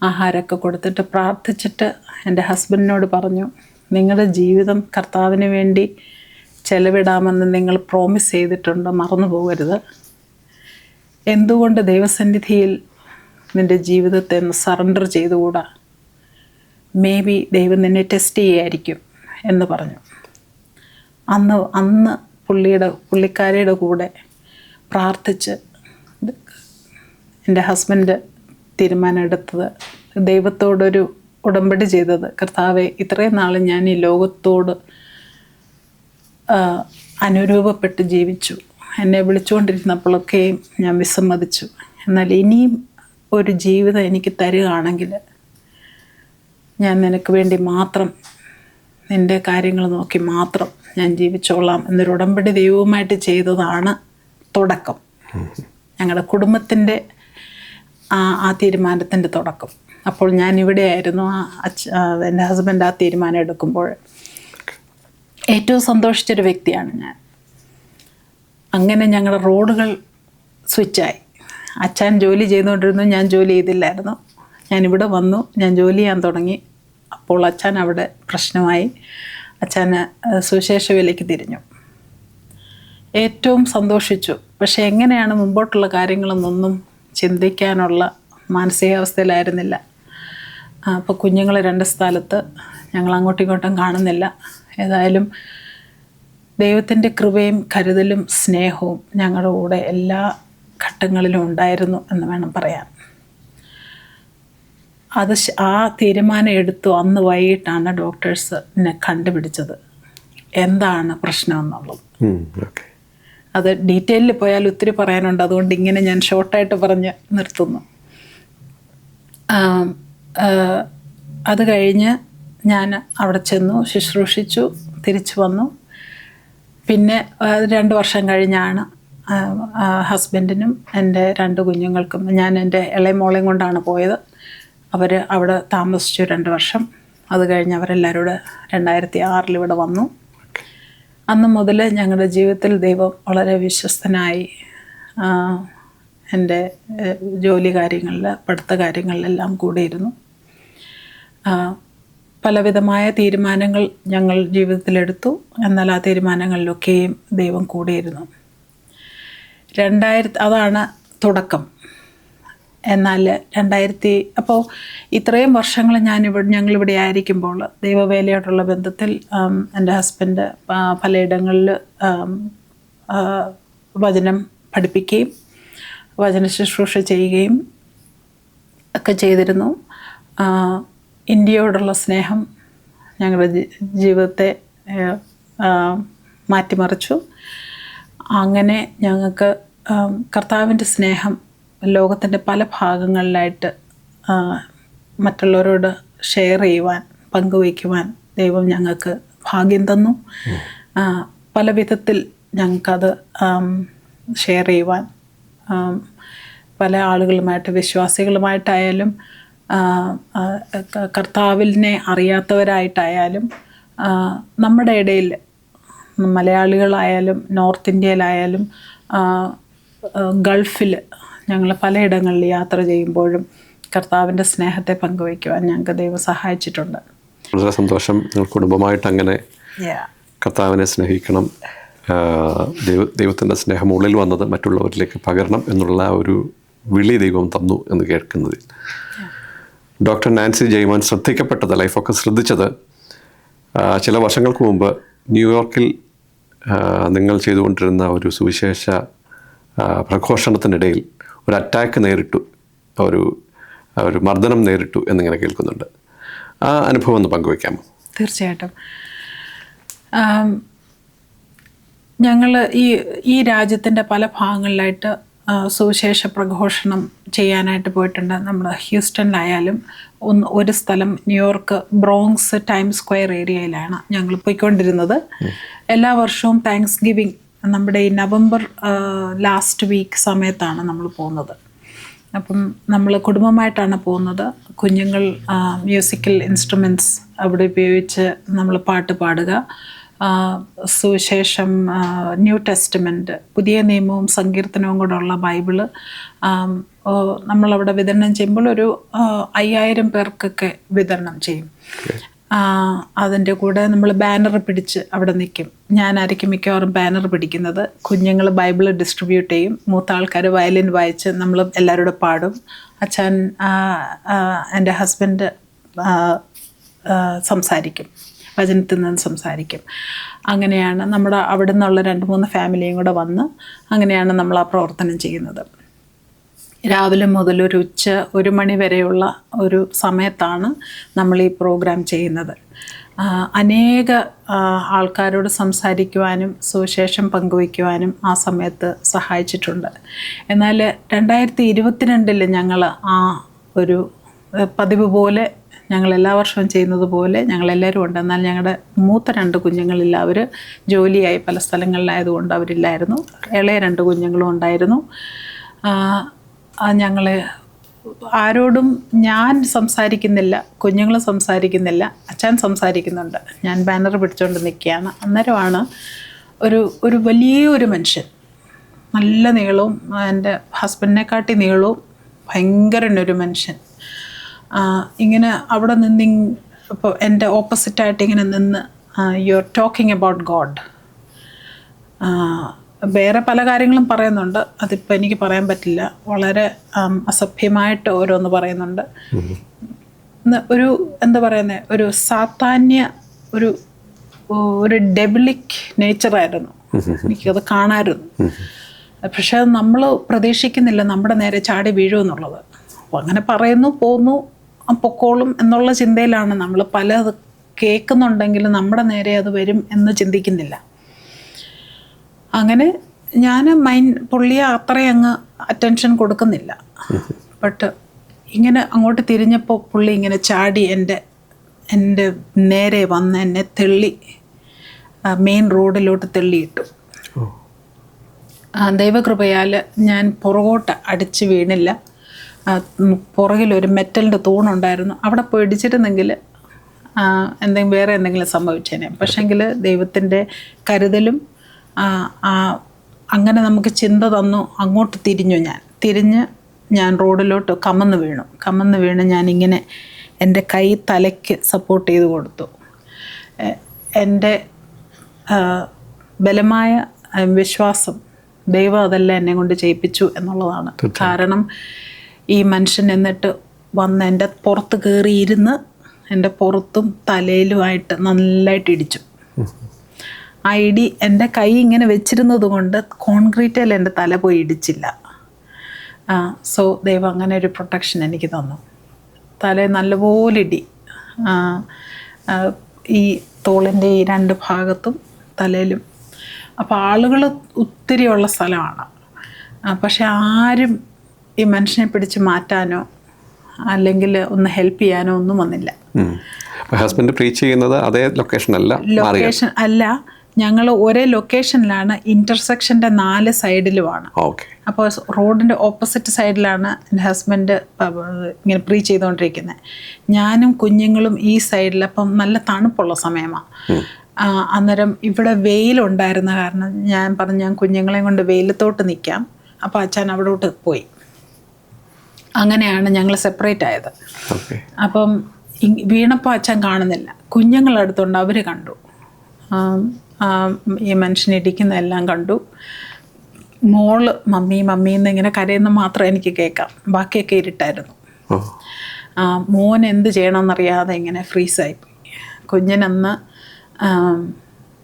ആഹാരമൊക്കെ കൊടുത്തിട്ട് പ്രാർത്ഥിച്ചിട്ട് എൻ്റെ ഹസ്ബൻഡിനോട് പറഞ്ഞു, നിങ്ങളുടെ ജീവിതം കർത്താവിന് വേണ്ടി ചെലവിടാമെന്ന് നിങ്ങൾ പ്രോമിസ് ചെയ്തിട്ടുണ്ട്, മറന്നു പോകരുത്. എന്തുകൊണ്ട് ദൈവസന്നിധിയിൽ നിൻ്റെ ജീവിതത്തെ ഒന്ന് സറണ്ടർ ചെയ്തുകൂടാ? മേ ബി ദൈവം നിന്നെ ടെസ്റ്റ് ചെയ്യായിരിക്കും എന്ന് പറഞ്ഞു. അന്ന് പുള്ളിക്കാരിയുടെ കൂടെ പ്രാർത്ഥിച്ച് എൻ്റെ ഹസ്ബൻഡ് തീരുമാനം എടുത്തത്, ദൈവത്തോടൊരു ഉടമ്പടി ചെയ്തത്, കർത്താവെ ഇത്രയും നാൾ ഞാൻ ഈ ലോകത്തോട് അനുരൂപപ്പെട്ട് ജീവിച്ചു, എന്നെ വിളിച്ചുകൊണ്ടിരുന്നപ്പോഴൊക്കെയും ഞാൻ വിസമ്മതിച്ചു, എന്നാൽ ഇനിയും ഒരു ജീവിതം എനിക്ക് തരികയാണെങ്കിൽ ഞാൻ നിനക്ക് വേണ്ടി മാത്രം, നിൻ്റെ കാര്യങ്ങൾ നോക്കി മാത്രം ഞാൻ ജീവിച്ചോളാം എന്നൊരു ഉടമ്പടി ദൈവവുമായിട്ട് ചെയ്തതാണ് തുടക്കം. ഞങ്ങളുടെ കുടുംബത്തിൻ്റെ ആ തീരുമാനത്തിൻ്റെ തുടക്കം. അപ്പോൾ ഞാൻ ഇവിടെയായിരുന്നു. എൻ്റെ ഹസ്ബൻഡ് ആ തീരുമാനം എടുക്കുമ്പോൾ ഏറ്റവും സന്തോഷിച്ചൊരു വ്യക്തിയാണ് ഞാൻ. അങ്ങനെ ഞങ്ങളുടെ റോഡുകൾ സ്വിച്ചായി. അച്ഛൻ ജോലി ചെയ്തുകൊണ്ടിരുന്നു, ഞാൻ ജോലി ചെയ്തില്ലായിരുന്നു. ഞാനിവിടെ വന്നു, ഞാൻ ജോലി ചെയ്യാൻ തുടങ്ങി. അപ്പോൾ അച്ഛൻ അവിടെ പ്രശ്നമായി. അച്ഛന് സുവിശേഷ വേലയ്ക്ക് തിരിഞ്ഞു. ഏറ്റവും സന്തോഷിച്ചു. പക്ഷേ എങ്ങനെയാണ് മുമ്പോട്ടുള്ള കാര്യങ്ങളെന്നൊന്നും ചിന്തിക്കാനുള്ള മാനസികാവസ്ഥയിലായിരുന്നില്ല. അപ്പോൾ കുഞ്ഞുങ്ങൾ 2 സ്ഥലത്ത്, ഞങ്ങൾ അങ്ങോട്ടും ഇങ്ങോട്ടും കാണുന്നില്ല. ഏതായാലും ദൈവത്തിൻ്റെ കൃപയും കരുതലും സ്നേഹവും ഞങ്ങളുടെ കൂടെ എല്ലാ ഘട്ടങ്ങളിലും ഉണ്ടായിരുന്നു എന്ന് വേണം പറയാൻ. ആ തീരുമാനം എടുത്തു അന്ന് വൈകിട്ടാണ് ഡോക്ടേഴ്സ് എന്നെ കണ്ടുപിടിച്ചത് എന്താണ് പ്രശ്നമെന്നുള്ളത്. അത് ഡീറ്റെയിലിൽ പോയാൽ ഒത്തിരി പറയാനുണ്ട്, അതുകൊണ്ട് ഇങ്ങനെ ഞാൻ ഷോർട്ടായിട്ട് പറഞ്ഞ് നിർത്തുന്നു. അത് കഴിഞ്ഞ് ഞാൻ അവിടെ ചെന്നു, ശുശ്രൂഷിച്ചു, തിരിച്ചു വന്നു. പിന്നെ 2 വർഷം കഴിഞ്ഞാണ് ഹസ്ബൻഡിനും എൻ്റെ 2 കുഞ്ഞുങ്ങൾക്കും, ഞാൻ എൻ്റെ ഇളയ മോളെയും കൊണ്ടാണ് പോയത്. അവർ അവിടെ താമസിച്ചു 2 വർഷം. അത് കഴിഞ്ഞ് അവരെല്ലാവരും കൂടെ 2006 ഇവിടെ വന്നു. അന്ന് മുതൽ ഞങ്ങളുടെ ജീവിതത്തിൽ ദൈവം വളരെ വിശ്വസ്തനായി എൻ്റെ ജോലി കാര്യങ്ങളിൽ, പഠിത്ത കാര്യങ്ങളിലെല്ലാം കൂടെയിരുന്നു. പലവിധമായ തീരുമാനങ്ങൾ ഞങ്ങൾ ജീവിതത്തിലെടുത്തു. എന്നാൽ ആ തീരുമാനങ്ങളിലൊക്കെയും ദൈവം കൂടെയിരുന്നു. അതാണ് തുടക്കം. എന്നാൽ അപ്പോൾ ഇത്രയും വർഷങ്ങൾ ഞങ്ങളിവിടെ ആയിരിക്കുമ്പോൾ ദൈവവേലയോടുള്ള ബന്ധത്തിൽ എൻ്റെ ഹസ്ബൻഡ് പലയിടങ്ങളിൽ വചനം പഠിപ്പിക്കുകയും വചന ശുശ്രൂഷ ചെയ്യുകയും ഒക്കെ ചെയ്തിരുന്നു. ഇന്ത്യയോടുള്ള സ്നേഹം ഞങ്ങളുടെ ജീവിതത്തെ മാറ്റിമറിച്ചു. അങ്ങനെ ഞങ്ങൾക്ക് കർത്താവിൻ്റെ സ്നേഹം ലോകത്തിൻ്റെ പല ഭാഗങ്ങളിലായിട്ട് മറ്റുള്ളവരോട് ഷെയർ ചെയ്യുവാൻ, പങ്കുവയ്ക്കുവാൻ ദൈവം ഞങ്ങൾക്ക് ഭാഗ്യം തന്നു. പല വിധത്തിൽ ഞങ്ങൾക്കത് ഷെയർ ചെയ്യുവാൻ പല ആളുകളുമായിട്ട്, വിശ്വാസികളുമായിട്ടായാലും കർത്താവിനെ അറിയാത്തവരായിട്ടായാലും നമ്മുടെ ഇടയിൽ മലയാളികളായാലും നോർത്ത് ഇന്ത്യയിലായാലും ഗൾഫിൽ ഞങ്ങൾ പലയിടങ്ങളിൽ യാത്ര ചെയ്യുമ്പോഴും കർത്താവിൻ്റെ സ്നേഹത്തെ പങ്കുവയ്ക്കുവാൻ ഞങ്ങൾക്ക് ദൈവം സഹായിച്ചിട്ടുണ്ട്. വളരെ സന്തോഷം. നിങ്ങൾ കുടുംബമായിട്ട് അങ്ങനെ കർത്താവിനെ സ്നേഹിക്കണം, ദൈവത്തിൻ്റെ സ്നേഹം ഉള്ളിൽ വന്നത് മറ്റുള്ളവരിലേക്ക് പകരണം എന്നുള്ള ഒരു വിളി ദൈവം തന്നു എന്ന് കേൾക്കുന്നതിൽ. ഡോക്ടർ നാൻസി ജയ്മോൻ ശ്രദ്ധിക്കപ്പെട്ടത്, ലൈഫൊക്കെ ശ്രദ്ധിച്ചത് ചില വർഷങ്ങൾക്ക് മുമ്പ് ന്യൂയോർക്കിൽ നിങ്ങൾ ചെയ്തുകൊണ്ടിരുന്ന ഒരു സുവിശേഷ പ്രഘോഷണത്തിനിടയിൽ ഒരു അറ്റാക്ക് നേരിട്ടു, ഒരു മർദ്ദനം നേരിട്ടു എന്നിങ്ങനെ കേൾക്കുന്നുണ്ട്. ആ അനുഭവം ഒന്ന് പങ്കുവയ്ക്കാമോ? തീർച്ചയായിട്ടും. ഞങ്ങൾ ഈ രാജ്യത്തിൻ്റെ പല ഭാഗങ്ങളിലായിട്ട് സുവിശേഷ പ്രഘോഷണം ചെയ്യാനായിട്ട് പോയിട്ടുണ്ട്. നമ്മൾ ഹ്യൂസ്റ്റണിലായാലും ഒരു സ്ഥലം ന്യൂയോർക്ക് ബ്രോങ്സ് ടൈംസ് സ്ക്വയർ ഏരിയയിലാണ് ഞങ്ങൾ പോയിക്കൊണ്ടിരുന്നത്. എല്ലാ വർഷവും താങ്ക്സ് ഗിവിങ് നമ്മുടെ ഈ നവംബർ ലാസ്റ്റ് വീക്ക് സമയത്താണ് നമ്മൾ പോകുന്നത്. അപ്പം നമ്മൾ കുടുംബമായിട്ടാണ് പോകുന്നത്. കുഞ്ഞുങ്ങൾ മ്യൂസിക്കൽ ഇൻസ്ട്രുമെൻറ്റ്സ് അവിടെ ഉപയോഗിച്ച് നമ്മൾ പാട്ട് പാടുക, സുവിശേഷം, ന്യൂ ടെസ്റ്റമെൻറ്റ്, പുതിയ നിയമവും സങ്കീർത്തനവും കൂടെ ഉള്ള ബൈബിള് നമ്മളവിടെ വിതരണം ചെയ്യുമ്പോൾ ഒരു 5000 പേർക്കൊക്കെ വിതരണം ചെയ്യും. അതിൻ്റെ കൂടെ നമ്മൾ ബാനർ പിടിച്ച് അവിടെ നിൽക്കും. ഞാനായിരിക്കും മിക്കവാറും ബാനർ പിടിക്കുന്നത്. കുഞ്ഞുങ്ങൾ ബൈബിള് ഡിസ്ട്രിബ്യൂട്ട് ചെയ്യും. മൂത്ത ആൾക്കാർ വയലിൻ വായിച്ച് നമ്മൾ എല്ലാവരോടും പാടും. അച്ഛൻ, എൻ്റെ ഹസ്ബൻഡ് സംസാരിക്കും, വചനത്തിൽ നിന്ന് സംസാരിക്കും. അങ്ങനെയാണ് നമ്മുടെ അവിടെ നിന്നുള്ള 2-3 ഫാമിലിയും കൂടെ വന്ന് അങ്ങനെയാണ് നമ്മൾ ആ പ്രവർത്തനം ചെയ്യുന്നത്. രാവിലെ മുതൽ ഒരു ഉച്ച 1 മണി വരെയുള്ള ഒരു സമയത്താണ് നമ്മൾ ഈ പ്രോഗ്രാം ചെയ്യുന്നത്. അനേക ആൾക്കാരോട് സംസാരിക്കുവാനും സുവിശേഷം പങ്കുവയ്ക്കുവാനും ആ സമയത്ത് സഹായിച്ചിട്ടുണ്ട്. എന്നാൽ 2022 ഞങ്ങൾ ആ ഒരു പതിവ് പോലെ ഞങ്ങൾ എല്ലാ വർഷവും ചെയ്യുന്നത് പോലെ ഞങ്ങളെല്ലാവരും ഉണ്ട്. എന്നാൽ ഞങ്ങളുടെ മൂത്ത 2 കുഞ്ഞുങ്ങളില്ല. അവർ ജോലിയായി പല സ്ഥലങ്ങളിലായതുകൊണ്ട് അവരില്ലായിരുന്നു. ഇളയ 2 കുഞ്ഞുങ്ങളും ഉണ്ടായിരുന്നു. ഞങ്ങൾ ആരോടും ഞാൻ സംസാരിക്കുന്നില്ല, കുഞ്ഞുങ്ങൾ സംസാരിക്കുന്നില്ല, അച്ഛൻ സംസാരിക്കുന്നുണ്ട്. ഞാൻ ബാനർ പിടിച്ചുകൊണ്ട് നിൽക്കുകയാണ്. അന്നേരമാണ് ഒരു വലിയൊരു മനുഷ്യൻ, നല്ല നീളവും എൻ്റെ ഹസ്ബൻഡിനെക്കാട്ടി നീളവും ഭയങ്കരനൊരു മനുഷ്യൻ ഇങ്ങനെ അവിടെ നിന്ന് ഇപ്പോൾ എൻ്റെ ഓപ്പോസിറ്റായിട്ട് ഇങ്ങനെ നിന്ന് you are talking about God. വേറെ പല കാര്യങ്ങളും പറയുന്നുണ്ട്, അതിപ്പോൾ എനിക്ക് പറയാൻ പറ്റില്ല. വളരെ അസഭ്യമായിട്ട് ഓരോന്ന് പറയുന്നുണ്ട്. ഒരു എന്താ പറയുന്നത്, ഒരു സാത്താന്യ ഒരു ഡെബിളിക് നേച്ചറായിരുന്നു. എനിക്കത് കാണാമായിരുന്നു. പക്ഷെ നമ്മൾ പ്രതീക്ഷിക്കുന്നില്ല നമ്മുടെ നേരെ ചാടി വീഴുമെന്നുള്ളത്. അപ്പോൾ അങ്ങനെ പറയുന്നു, പോന്നു, പൊക്കോളും എന്നുള്ള ചിന്തയിലാണ് നമ്മൾ. പലത് കേൾക്കുന്നുണ്ടെങ്കിലും നമ്മുടെ നേരെ അത് വരും എന്ന് ചിന്തിക്കുന്നില്ല. അങ്ങനെ ഞാൻ പുള്ളിയെ അത്രയും അങ്ങ് അറ്റൻഷൻ കൊടുക്കുന്നില്ല. ബട്ട് ഇങ്ങനെ അങ്ങോട്ട് തിരിഞ്ഞപ്പോൾ പുള്ളി ഇങ്ങനെ ചാടി എൻ്റെ നേരെ വന്ന് എന്നെ തെള്ളി മെയിൻ റോഡിലോട്ട് തെള്ളിയിട്ടു. ദൈവകൃപയാൽ ഞാൻ പുറകോട്ട് അടിച്ച് വീണില്ല. പുറകിലൊരു മെറ്റലിൻ്റെ തൂണുണ്ടായിരുന്നു, അവിടെ പോയി ഇടിച്ചിരുന്നെങ്കിൽ വേറെ എന്തെങ്കിലും സംഭവിച്ചേനെ. പക്ഷേങ്കിൽ ദൈവത്തിൻ്റെ കരുതലും അങ്ങനെ നമുക്ക് ചിന്ത തന്നു. അങ്ങോട്ട് തിരിഞ്ഞ് ഞാൻ റോഡിലോട്ട് കമന്ന് വീണ് ഞാനിങ്ങനെ എൻ്റെ കൈ തലയ്ക്ക് സപ്പോർട്ട് ചെയ്ത് കൊടുത്തു. എൻ്റെ ബലമായ വിശ്വാസം ദൈവം അതെല്ലാം എന്നെ കൊണ്ട് ചെയ്യിപ്പിച്ചു എന്നുള്ളതാണ്. കാരണം ഈ മനുഷ്യൻ എന്നിട്ട് വന്ന് എൻ്റെ പുറത്ത് കയറിയിരുന്ന് എൻ്റെ പുറത്തും തലയിലുമായിട്ട് നല്ലതായിട്ട് ഇടിച്ചു. ആ ഇടി എൻ്റെ കൈ ഇങ്ങനെ വെച്ചിരുന്നത് കൊണ്ട് കോൺക്രീറ്റിൽ എൻ്റെ തല പോയി ഇടിച്ചില്ല. സോ ദൈവം അങ്ങനെ ഒരു പ്രൊട്ടക്ഷൻ എനിക്ക് തന്നു. തല നല്ലപോലെ ഇടി. ഈ തോളിൻ്റെ ഈ 2 ഭാഗത്തും തലയിലും അപ്പോൾ ആളുകൾ ഒത്തിരിയുള്ള സ്ഥലമാണ്. പക്ഷെ ആരും ഈ മനുഷ്യനെ പിടിച്ച് മാറ്റാനോ അല്ലെങ്കിൽ ഒന്ന് ഹെൽപ്പ് ചെയ്യാനോ ഒന്നും വന്നില്ല. ഹസ്ബൻഡ് പ്രീച്ച് ചെയ്യുന്നത് അതേ ലൊക്കേഷൻ അല്ല, ഞങ്ങൾ ഒരേ ലൊക്കേഷനിലാണ്, ഇൻ്റർസെക്ഷൻ്റെ 4 സൈഡിലുമാണ്. അപ്പോൾ റോഡിൻ്റെ ഓപ്പോസിറ്റ് സൈഡിലാണ് എൻ്റെ ഹസ്ബൻഡ് ഇങ്ങനെ പ്രീച്ച് ചെയ്തുകൊണ്ടിരിക്കുന്നത്. ഞാനും കുഞ്ഞുങ്ങളും ഈ സൈഡിൽ. അപ്പം നല്ല തണുപ്പുള്ള സമയമാണ്. അന്നേരം ഇവിടെ വെയിലുണ്ടായിരുന്ന കാരണം ഞാൻ പറഞ്ഞു ഞാൻ കുഞ്ഞുങ്ങളെയും കൊണ്ട് വെയിലത്തോട്ട് നിൽക്കാം. അപ്പോൾ അച്ഛൻ അവിടോട്ട് പോയി. അങ്ങനെയാണ് ഞങ്ങൾ സെപ്പറേറ്റ് ആയത്. അപ്പം വീണപ്പോൾ അച്ഛൻ കാണുന്നില്ല, കുഞ്ഞുങ്ങളടുത്തുണ്ട്, അവർ കണ്ടു. ഈ മനുഷ്യനിരിക്കുന്നതെല്ലാം കണ്ടു. മോള് മമ്മി മമ്മീന്ന് ഇങ്ങനെ കരയുന്ന മാത്രം എനിക്ക് കേൾക്കാം, ബാക്കിയൊക്കെ ഇരുട്ടായിരുന്നു. മോൻ എന്ത് ചെയ്യണമെന്നറിയാതെ ഇങ്ങനെ ഫ്രീസായിപ്പോയി. കുഞ്ഞിനന്ന്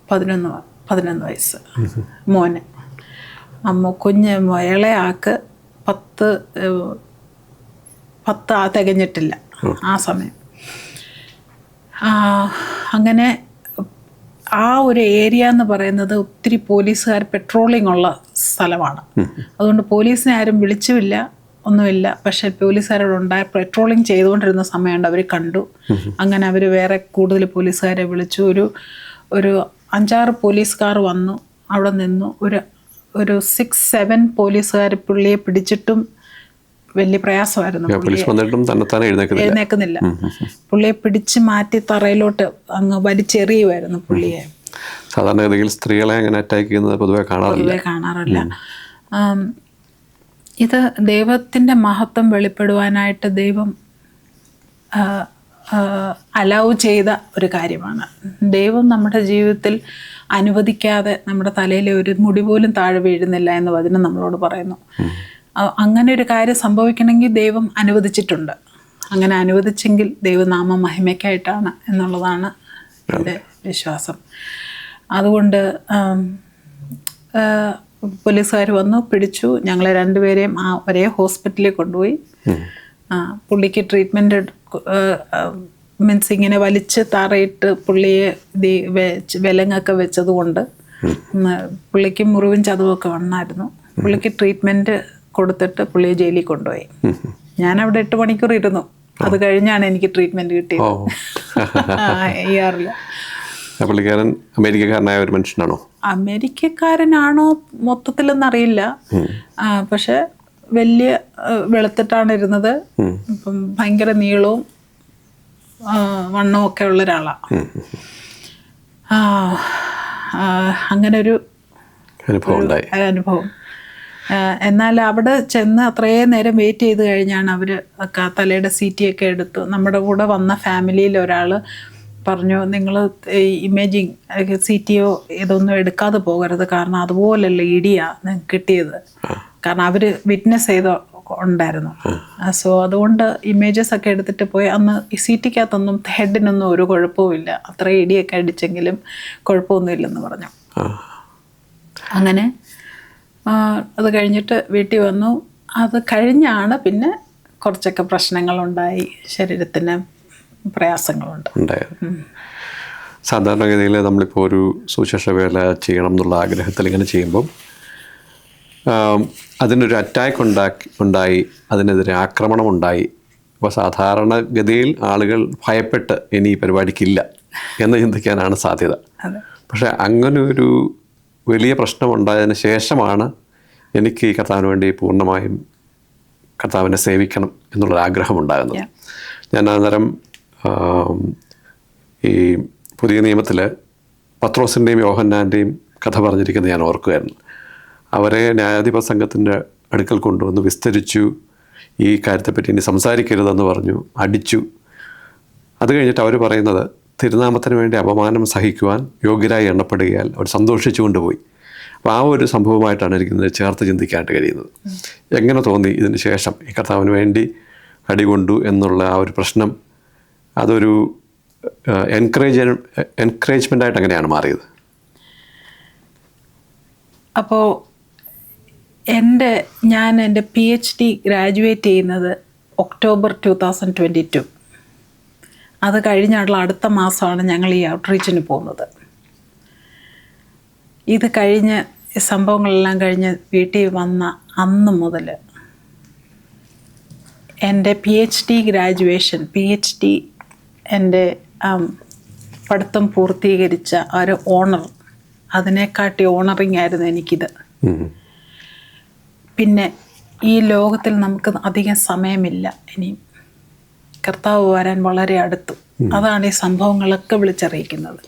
11 വയസ്സ് മോന്. കുഞ്ഞ് ഇളയാൾക്ക് 10 തികഞ്ഞിട്ടില്ല ആ സമയം. അങ്ങനെ ആ ഒരു ഏരിയ എന്ന് പറയുന്നത് ഒത്തിരി പോലീസുകാർ പെട്രോളിംഗ് ഉള്ള സ്ഥലമാണ്. അതുകൊണ്ട് പോലീസിനെ ആരും വിളിച്ചുമില്ല, ഒന്നുമില്ല. പക്ഷേ പോലീസുകാരോട് ഉണ്ടായ പെട്രോളിംഗ് ചെയ്തുകൊണ്ടിരുന്ന സമയമുണ്ട്, അവർ കണ്ടു. അങ്ങനെ അവർ വേറെ കൂടുതൽ പോലീസുകാരെ വിളിച്ചു. ഒരു 5-6 പോലീസുകാർ വന്നു, അവിടെ നിന്നു. ഒരു 6-7 പോലീസുകാർ പുള്ളിയെ പിടിച്ചിട്ടും വലിയ പ്രയാസമായിരുന്നു. എഴുന്നേക്കുന്നില്ല. പുള്ളിയെ പിടിച്ച് മാറ്റി തറയിലോട്ട് അങ്ങ് വലിച്ചെറിയുമായിരുന്നു പുള്ളിയെ. സാധാരണഗതിയിൽ സ്ത്രീകളെ അങ്ങനെ അറ്റാക്ക് ചെയ്യുന്നത് പൊതുവെ കാണാറില്ല. ഇത് ദൈവത്തിൻ്റെ മഹത്വം വെളിപ്പെടുവാനായിട്ട് ദൈവം അലൗ ചെയ്ത ഒരു കാര്യമാണ്. ദൈവം നമ്മുടെ ജീവിതത്തിൽ അനുവദിക്കാതെ നമ്മുടെ തലയിലെ ഒരു മുടി പോലും താഴെ വീഴുന്നില്ല എന്ന് വചനം നമ്മളോട് പറയുന്നു. അങ്ങനെ ഒരു കാര്യം സംഭവിക്കണമെങ്കിൽ ദൈവം അനുവദിച്ചിട്ടുണ്ട്. അങ്ങനെ അനുവദിച്ചെങ്കിൽ ദൈവനാമ മഹിമയ്ക്കായിട്ടാണ് എന്നുള്ളതാണ് എൻ്റെ വിശ്വാസം. അതുകൊണ്ട് പോലീസുകാർ വന്നു, പിടിച്ചു. ഞങ്ങളെ 2 പേരെയും ഒരേ ഹോസ്പിറ്റലിൽ കൊണ്ടുപോയി. പുള്ളിക്ക് ട്രീറ്റ്മെൻറ്റ് മീൻസ് ഇങ്ങനെ വലിച്ച് തറയിട്ട് പുള്ളിയെ വിലങ്ങൊക്കെ വെച്ചതുകൊണ്ട് പുള്ളിക്ക് മുറിവും ചതവൊക്കെ വന്നായിരുന്നു. പുള്ളിക്ക് ട്രീറ്റ്മെൻറ്റ് കൊടുത്തിട്ട് പുള്ളിയെ ജയിലിൽ കൊണ്ടുപോയി. ഞാനവിടെ 8 മണിക്കൂർ ഇരുന്നു. അത് കഴിഞ്ഞാണ് എനിക്ക് ട്രീറ്റ്മെൻറ്റ് കിട്ടിയത്. പുള്ളിക്കാരൻ അമേരിക്കക്കാരനായ ഒരു മനുഷ്യനാണോ? അമേരിക്കക്കാരനാണോ മൊത്തത്തിലെന്നറിയില്ല. പക്ഷെ വലിയ വെളുത്തിട്ടാണ് ഇരുന്നത്. ഇപ്പം ഭയങ്കര നീളവും വണ്ണവും ഒക്കെ ഉള്ള ഒരാളാണ്. അങ്ങനെ ഒരു അനുഭവം. എന്നാൽ അവിടെ ചെന്ന് അത്രയും നേരം വെയിറ്റ് ചെയ്ത് കഴിഞ്ഞാണ് അവർ തലയുടെ CT ഒക്കെ എടുത്തു. നമ്മുടെ കൂടെ വന്ന ഫാമിലിയിൽ ഒരാൾ പറഞ്ഞു, നിങ്ങൾ ഇമേജിങ് CTയോ ഇതൊന്നും എടുക്കാതെ പോകരുത്, കാരണം അതുപോലല്ല ഇടിയാണ് കിട്ടിയത്. കാരണം അവർ വിറ്റ്നസ് ചെയ്ത് ഉണ്ടായിരുന്നു. സോ അതുകൊണ്ട് ഇമേജസ് ഒക്കെ എടുത്തിട്ട് പോയി. അന്ന് ഈ CTക്കകത്തൊന്നും ഹെഡിനൊന്നും ഒരു കുഴപ്പവുമില്ല, അത്ര ഇടിയൊക്കെ അടിച്ചെങ്കിലും കുഴപ്പമൊന്നുമില്ലെന്ന് പറഞ്ഞു. അങ്ങനെ അത് കഴിഞ്ഞിട്ട് വീട്ടിൽ വന്നു. അത് കഴിഞ്ഞാണ് പിന്നെ കുറച്ചൊക്കെ പ്രശ്നങ്ങളുണ്ടായി, ശരീരത്തിന് പ്രയാസങ്ങളുണ്ട് ഉണ്ടായത്. സാധാരണഗതിയിൽ നമ്മളിപ്പോൾ ഒരു സുശേഷ വേല ചെയ്യണം എന്നുള്ള ആഗ്രഹത്തിൽ ഇങ്ങനെ ചെയ്യുമ്പം അതിനൊരു അറ്റാക്ക് ഉണ്ടായി, അതിനെതിരെ ആക്രമണം ഉണ്ടായി. അപ്പോൾ സാധാരണഗതിയിൽ ആളുകൾ ഭയപ്പെട്ട് ഇനി ഈ പരിപാടിക്കില്ല എന്ന് ചിന്തിക്കാനാണ് സാധ്യത. പക്ഷേ അങ്ങനൊരു വലിയ പ്രശ്നമുണ്ടായതിന് ശേഷമാണ് എനിക്ക് ഈ കർത്താവിന് വേണ്ടി പൂർണ്ണമായും കർത്താവിനെ സേവിക്കണം എന്നുള്ളൊരാഗ്രഹമുണ്ടാകുന്നത്. ഞാൻ അന്നേരം ഈ പുതിയ നിയമത്തിൽ പത്രോസിൻ്റെയും യോഹന്നാൻ്റെയും കഥ പറഞ്ഞിരിക്കുന്നത് ഞാൻ ഓർക്കുമായിരുന്നു. അവരെ ന്യായാധിപ സംഘത്തിൻ്റെ അടുക്കൽ കൊണ്ടുവന്ന് വിസ്തരിച്ചു. ഈ കാര്യത്തെപ്പറ്റി ഇനി സംസാരിക്കരുതെന്ന് പറഞ്ഞു, അടിച്ചു. അത് കഴിഞ്ഞിട്ട് അവർ പറയുന്നത് തിരുനാമത്തിന് വേണ്ടി അപമാനം സഹിക്കുവാൻ യോഗ്യരായി എണ്ണപ്പെടുകയാൽ അവർ സന്തോഷിച്ചു കൊണ്ടുപോയി. അപ്പോൾ ആ ഒരു സംഭവമായിട്ടാണ് എനിക്കിതിനെ ചേർത്ത് ചിന്തിക്കാനായിട്ട് കഴിയുന്നത്. എങ്ങനെ തോന്നി ഇതിന് ശേഷം ഈ കർത്താവിന് വേണ്ടി അടികൊണ്ടു എന്നുള്ള ആ ഒരു പ്രശ്നം അതൊരു എൻകറേജ്മെൻ്റായിട്ട് എങ്ങനെയാണ് മാറിയത്? അപ്പോൾ ഞാൻ എൻ്റെ PhD ഗ്രാജുവേറ്റ് ചെയ്യുന്നത് ഒക്ടോബർ 2022. അത് കഴിഞ്ഞുള്ള അടുത്ത മാസമാണ് ഞങ്ങൾ ഈ ഔട്ട്റീച്ചിന് പോകുന്നത്. ഇത് കഴിഞ്ഞ് സംഭവങ്ങളെല്ലാം കഴിഞ്ഞ് വീട്ടിൽ വന്ന അന്ന് മുതൽ എൻ്റെ PhD ഗ്രാജുവേഷൻ, എൻ്റെ പഠിത്തം പൂർത്തീകരിച്ച ഒരു ഓണർ, അതിനെക്കാട്ടി ഓണറിങ് ആയിരുന്നു എനിക്കിത്. പിന്നെ ഈ ലോകത്തിൽ നമുക്ക് അധികം സമയമില്ല ഇനിയും. കർത്താവ് വരാൻ വളരെ അടുത്തു. അതാണ് ഈ സംഭവങ്ങളൊക്കെ വിളിച്ചറിയിക്കുന്നത്.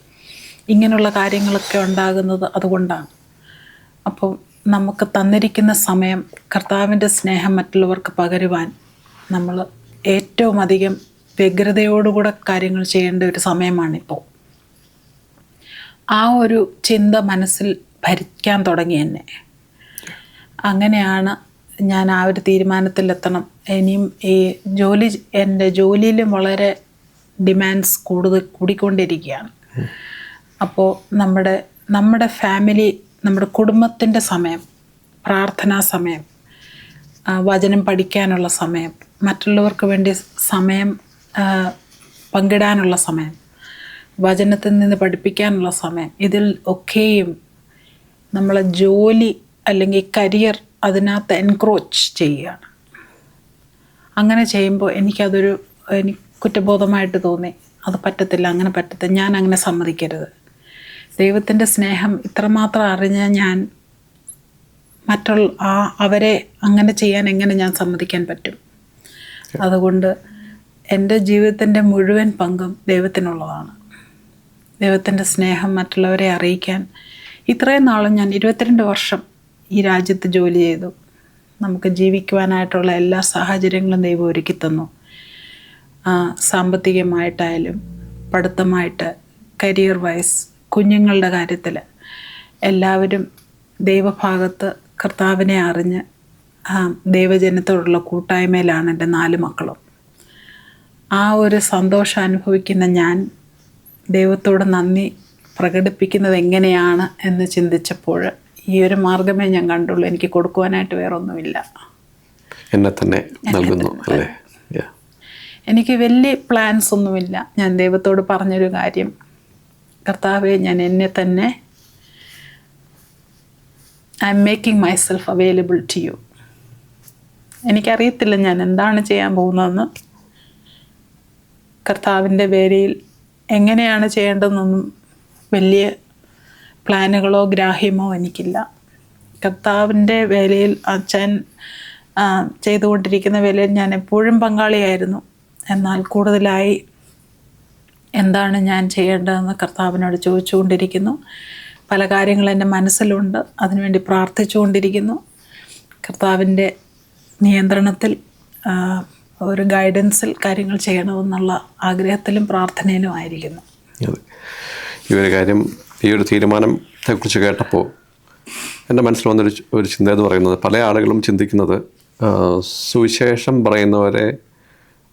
ഇങ്ങനെയുള്ള കാര്യങ്ങളൊക്കെ ഉണ്ടാകുന്നത് അതുകൊണ്ടാണ്. അപ്പോൾ നമുക്ക് തന്നിരിക്കുന്ന സമയം കർത്താവിൻ്റെ സ്നേഹം മറ്റുള്ളവർക്ക് പകരുവാൻ നമ്മൾ ഏറ്റവും അധികം വ്യഗ്രതയോടുകൂടെ കാര്യങ്ങൾ ചെയ്യേണ്ട ഒരു സമയമാണിപ്പോൾ. ആ ഒരു ചിന്ത മനസ്സിൽ ഭരിക്കാൻ തുടങ്ങി എന്നെ. അങ്ങനെയാണ് ഞാൻ ആ ഒരു തീരുമാനത്തിലെത്തണം. ഇനിയും ഈ എൻ്റെ ജോലിയിലും വളരെ ഡിമാൻഡ്സ് കൂടിക്കൊണ്ടിരിക്കുകയാണ്. അപ്പോൾ നമ്മുടെ ഫാമിലി, നമ്മുടെ കുടുംബത്തിൻ്റെ സമയം, പ്രാർത്ഥനാ സമയം, വചനം പഠിക്കാനുള്ള സമയം, മറ്റുള്ളവർക്ക് വേണ്ടി സമയം പങ്കിടാനുള്ള സമയം, വചനത്തിൽ നിന്ന് പഠിപ്പിക്കാനുള്ള സമയം, ഇതിൽ ഒക്കെയും നമ്മളെ ജോലി അല്ലെങ്കിൽ കരിയർ അതിനകത്ത് എൻക്രോച്ച് ചെയ്യുകയാണ്. അങ്ങനെ ചെയ്യുമ്പോൾ എനിക്ക് കുറ്റബോധമായിട്ട് തോന്നി. അത് പറ്റത്തില്ല, അങ്ങനെ പറ്റത്തില്ല, ഞാൻ അങ്ങനെ സമ്മതിക്കരുത്. ദൈവത്തിൻ്റെ സ്നേഹം ഇത്രമാത്രം അറിഞ്ഞ ഞാൻ അവരെ അങ്ങനെ ചെയ്യാൻ എങ്ങനെ ഞാൻ സമ്മതിക്കാൻ പറ്റും? അതുകൊണ്ട് എൻ്റെ ജീവിതത്തിൻ്റെ മുഴുവൻ പങ്കും ദൈവത്തിനുള്ളതാണ്. ദൈവത്തിൻ്റെ സ്നേഹം മറ്റുള്ളവരെ അറിയിക്കാൻ ഇത്രയും നാളും ഞാൻ 22 വർഷം ഈ രാജ്യത്ത് ജോലി ചെയ്തു. നമുക്ക് ജീവിക്കുവാനായിട്ടുള്ള എല്ലാ സാഹചര്യങ്ങളും ദൈവം ഒരുക്കി തന്നു. സാമ്പത്തികമായിട്ടായാലും പഠിത്തമായിട്ട്, കരിയർ വൈസ്, കുഞ്ഞുങ്ങളുടെ കാര്യത്തിൽ എല്ലാവരും ദൈവഭാഗത്ത് കർത്താവിനെ അറിഞ്ഞ് ദൈവജനത്തോടുള്ള കൂട്ടായ്മയിലാണ് എൻ്റെ 4 മക്കളും. ആ ഒരു സന്തോഷം അനുഭവിക്കുന്ന ഞാൻ ദൈവത്തോട് നന്ദി പ്രകടിപ്പിക്കുന്നത് എങ്ങനെയാണ് എന്ന് ചിന്തിച്ചപ്പോൾ ഈ ഒരു മാർഗമേ ഞാൻ കണ്ടുള്ളൂ. എനിക്ക് കൊടുക്കുവാനായിട്ട് വേറൊന്നുമില്ല. എന്നെ തന്നെ നൽകുന്നു അല്ലേ? എനിക്ക് വലിയ പ്ലാൻസ് ഒന്നുമില്ല. ഞാൻ ദൈവത്തോട് പറഞ്ഞൊരു കാര്യം, കർത്താവെ, ഞാൻ എന്നെ തന്നെ I am making myself available to you. എനിക്കറിയത്തില്ല ഞാൻ എന്താണ് ചെയ്യാൻ പോകുന്നതെന്ന്. കർത്താവിൻ്റെ വേലയിൽ എങ്ങനെയാണ് ചെയ്യേണ്ടതെന്നൊന്നും വലിയ പ്ലാനുകളോ ഗ്രാഹ്യമോ എനിക്കില്ല. കർത്താവിൻ്റെ വേലയിൽ അച്ഛൻ ചെയ്തുകൊണ്ടിരിക്കുന്ന വേലയിൽ ഞാൻ എപ്പോഴും പങ്കാളിയായിരുന്നു. എന്നാൽ കൂടുതലായി എന്താണ് ഞാൻ ചെയ്യേണ്ടതെന്ന് കർത്താവിനോട് ചോദിച്ചുകൊണ്ടിരിക്കുന്നു. പല കാര്യങ്ങളും എൻ്റെ മനസ്സിലുണ്ട്, അതിനുവേണ്ടി പ്രാർത്ഥിച്ചുകൊണ്ടിരിക്കുന്നു. കർത്താവിൻ്റെ നിയന്ത്രണത്തിൽ, ഒരു ഗൈഡൻസിൽ കാര്യങ്ങൾ ചെയ്യണമെന്നുള്ള ആഗ്രഹത്തിലും പ്രാർത്ഥനയിലും ആയിരിക്കുന്നു. ഈ ഒരു കാര്യം, ഈ ഒരു തീരുമാനത്തെക്കുറിച്ച് കേട്ടപ്പോൾ എൻ്റെ മനസ്സിൽ വന്നൊരു ചിന്ത എന്ന് പറയുന്നത്, പല ആളുകളും ചിന്തിക്കുന്നത് സുവിശേഷം പറയുന്നവരെ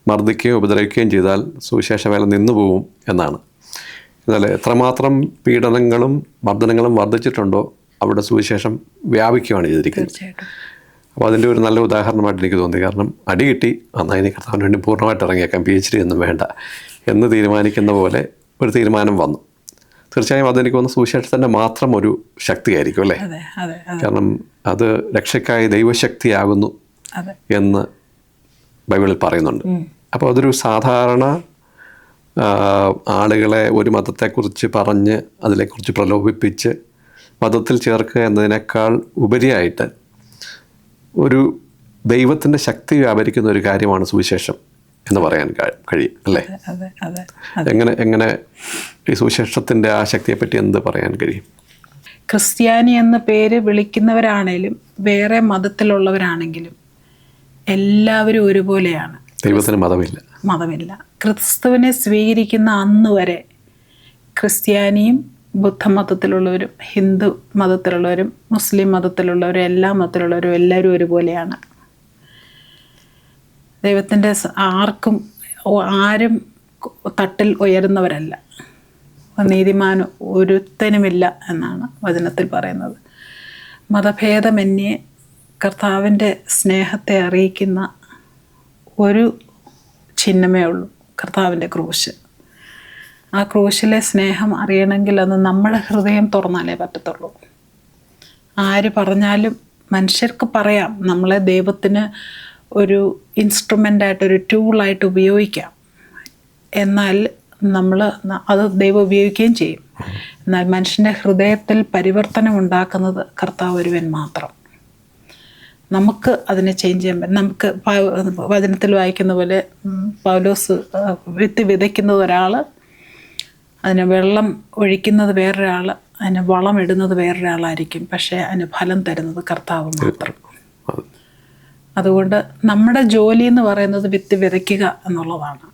മർദ്ദിക്കുകയും ഉപദ്രവിക്കുകയും ചെയ്താൽ സുവിശേഷ വേല നിന്നുപോകും എന്നാണ്. എന്നാൽ എത്രമാത്രം പീഡനങ്ങളും മർദ്ദനങ്ങളും വർദ്ധിച്ചിട്ടുണ്ടോ അവിടെ സുവിശേഷം വ്യാപിക്കുകയാണ് ചെയ്തിരിക്കുന്നത്. അപ്പോൾ അതിൻ്റെ ഒരു നല്ല ഉദാഹരണമായിട്ട് എനിക്ക് തോന്നി. കാരണം അടി കിട്ടി, നന്നായി കർത്താവിന് വേണ്ടി പൂർണ്ണമായിട്ട് ഇറങ്ങിയേക്കാം, PhD ഒന്നും വേണ്ട എന്ന് തീരുമാനിക്കുന്ന പോലെ ഒരു തീരുമാനം വന്നു. തീർച്ചയായും അതെനിക്ക് തോന്നുന്നു സുവിശേഷത്തിൻ്റെ മാത്രം ഒരു ശക്തിയായിരിക്കും അല്ലേ? കാരണം അത് രക്ഷയ്ക്കായി ദൈവശക്തിയാകുന്നു എന്ന് ബൈബിളിൽ പറയുന്നുണ്ട്. അപ്പോൾ അതൊരു സാധാരണ ആളുകളെ ഒരു മതത്തെക്കുറിച്ച് പറഞ്ഞ് അതിനെക്കുറിച്ച് പ്രലോഭിപ്പിച്ച് മതത്തിൽ ചേർക്കുക എന്നതിനേക്കാൾ ഉപരിയായിട്ട് ഒരു ദൈവത്തിൻ്റെ ശക്തി വ്യാപരിക്കുന്ന ഒരു കാര്യമാണ് സുവിശേഷം എന്ന് പറയാൻ കഴിയും അല്ലേ? എങ്ങനെ ഈ സുവിശേഷത്തിൻ്റെ ആ ശക്തിയെപ്പറ്റി എന്ത് പറയാൻ കഴിയും? ക്രിസ്ത്യാനി എന്ന പേര് വിളിക്കുന്നവരാണേലും വേറെ മതത്തിലുള്ളവരാണെങ്കിലും എല്ലാവരും ഒരുപോലെയാണ്. ദൈവത്തിന് മതമില്ല. ക്രിസ്തുവിനെ സ്വീകരിക്കുന്ന അന്ന് വരെ ക്രിസ്ത്യാനിയും ബുദ്ധമതത്തിലുള്ളവരും ഹിന്ദു മതത്തിലുള്ളവരും മുസ്ലിം മതത്തിലുള്ളവരും എല്ലാ മതത്തിലുള്ളവരും എല്ലാവരും ഒരുപോലെയാണ്. ദൈവത്തിൻ്റെ ആരും തട്ടിൽ ഉയരുന്നവരല്ല. നീതിമാൻ ഒരുത്തനുമില്ല എന്നാണ് വചനത്തിൽ പറയുന്നത്. മതഭേദമന്യേ കർത്താവിൻ്റെ സ്നേഹത്തെ അറിയിക്കുന്ന ഒരു ചിഹ്നമേ ഉള്ളൂ, കർത്താവിൻ്റെ ക്രൂശ്. ആ ക്രൂശിലെ സ്നേഹം അറിയണമെങ്കിൽ അത് നമ്മുടെ ഹൃദയം തുറന്നാലേ പറ്റത്തുള്ളൂ. ആര് പറഞ്ഞാലും മനുഷ്യർക്ക് പറയാം, നമ്മളെ ദൈവത്തിന് ഒരു ഇൻസ്ട്രുമെൻ്റായിട്ട്, ഒരു ടൂളായിട്ട് ഉപയോഗിക്കാം. എന്നാൽ അത് ദൈവം ഉപയോഗിക്കുകയും ചെയ്യും. എന്നാൽ മനുഷ്യൻ്റെ ഹൃദയത്തിൽ പരിവർത്തനം ഉണ്ടാക്കുന്നത് കർത്താവ് ഒരുവൻ മാത്രം. നമുക്ക് അതിനെ ചേഞ്ച് ചെയ്യാൻ പറ്റും. നമുക്ക് വചനത്തിൽ വായിക്കുന്ന പോലെ പൗലോസ് വിത്ത് വിതയ്ക്കുന്നത് ഒരാൾ, അതിന് വെള്ളം ഒഴിക്കുന്നത് വേറൊരാൾ, അതിന് വളം ഇടുന്നത് വേറൊരാളായിരിക്കും. പക്ഷേ അതിന് ഫലം തരുന്നത് കർത്താവ് മാത്രം. അതുകൊണ്ട് നമ്മുടെ ജോലി എന്ന് പറയുന്നത് വിത്ത് വിതയ്ക്കുക എന്നുള്ളതാണ്.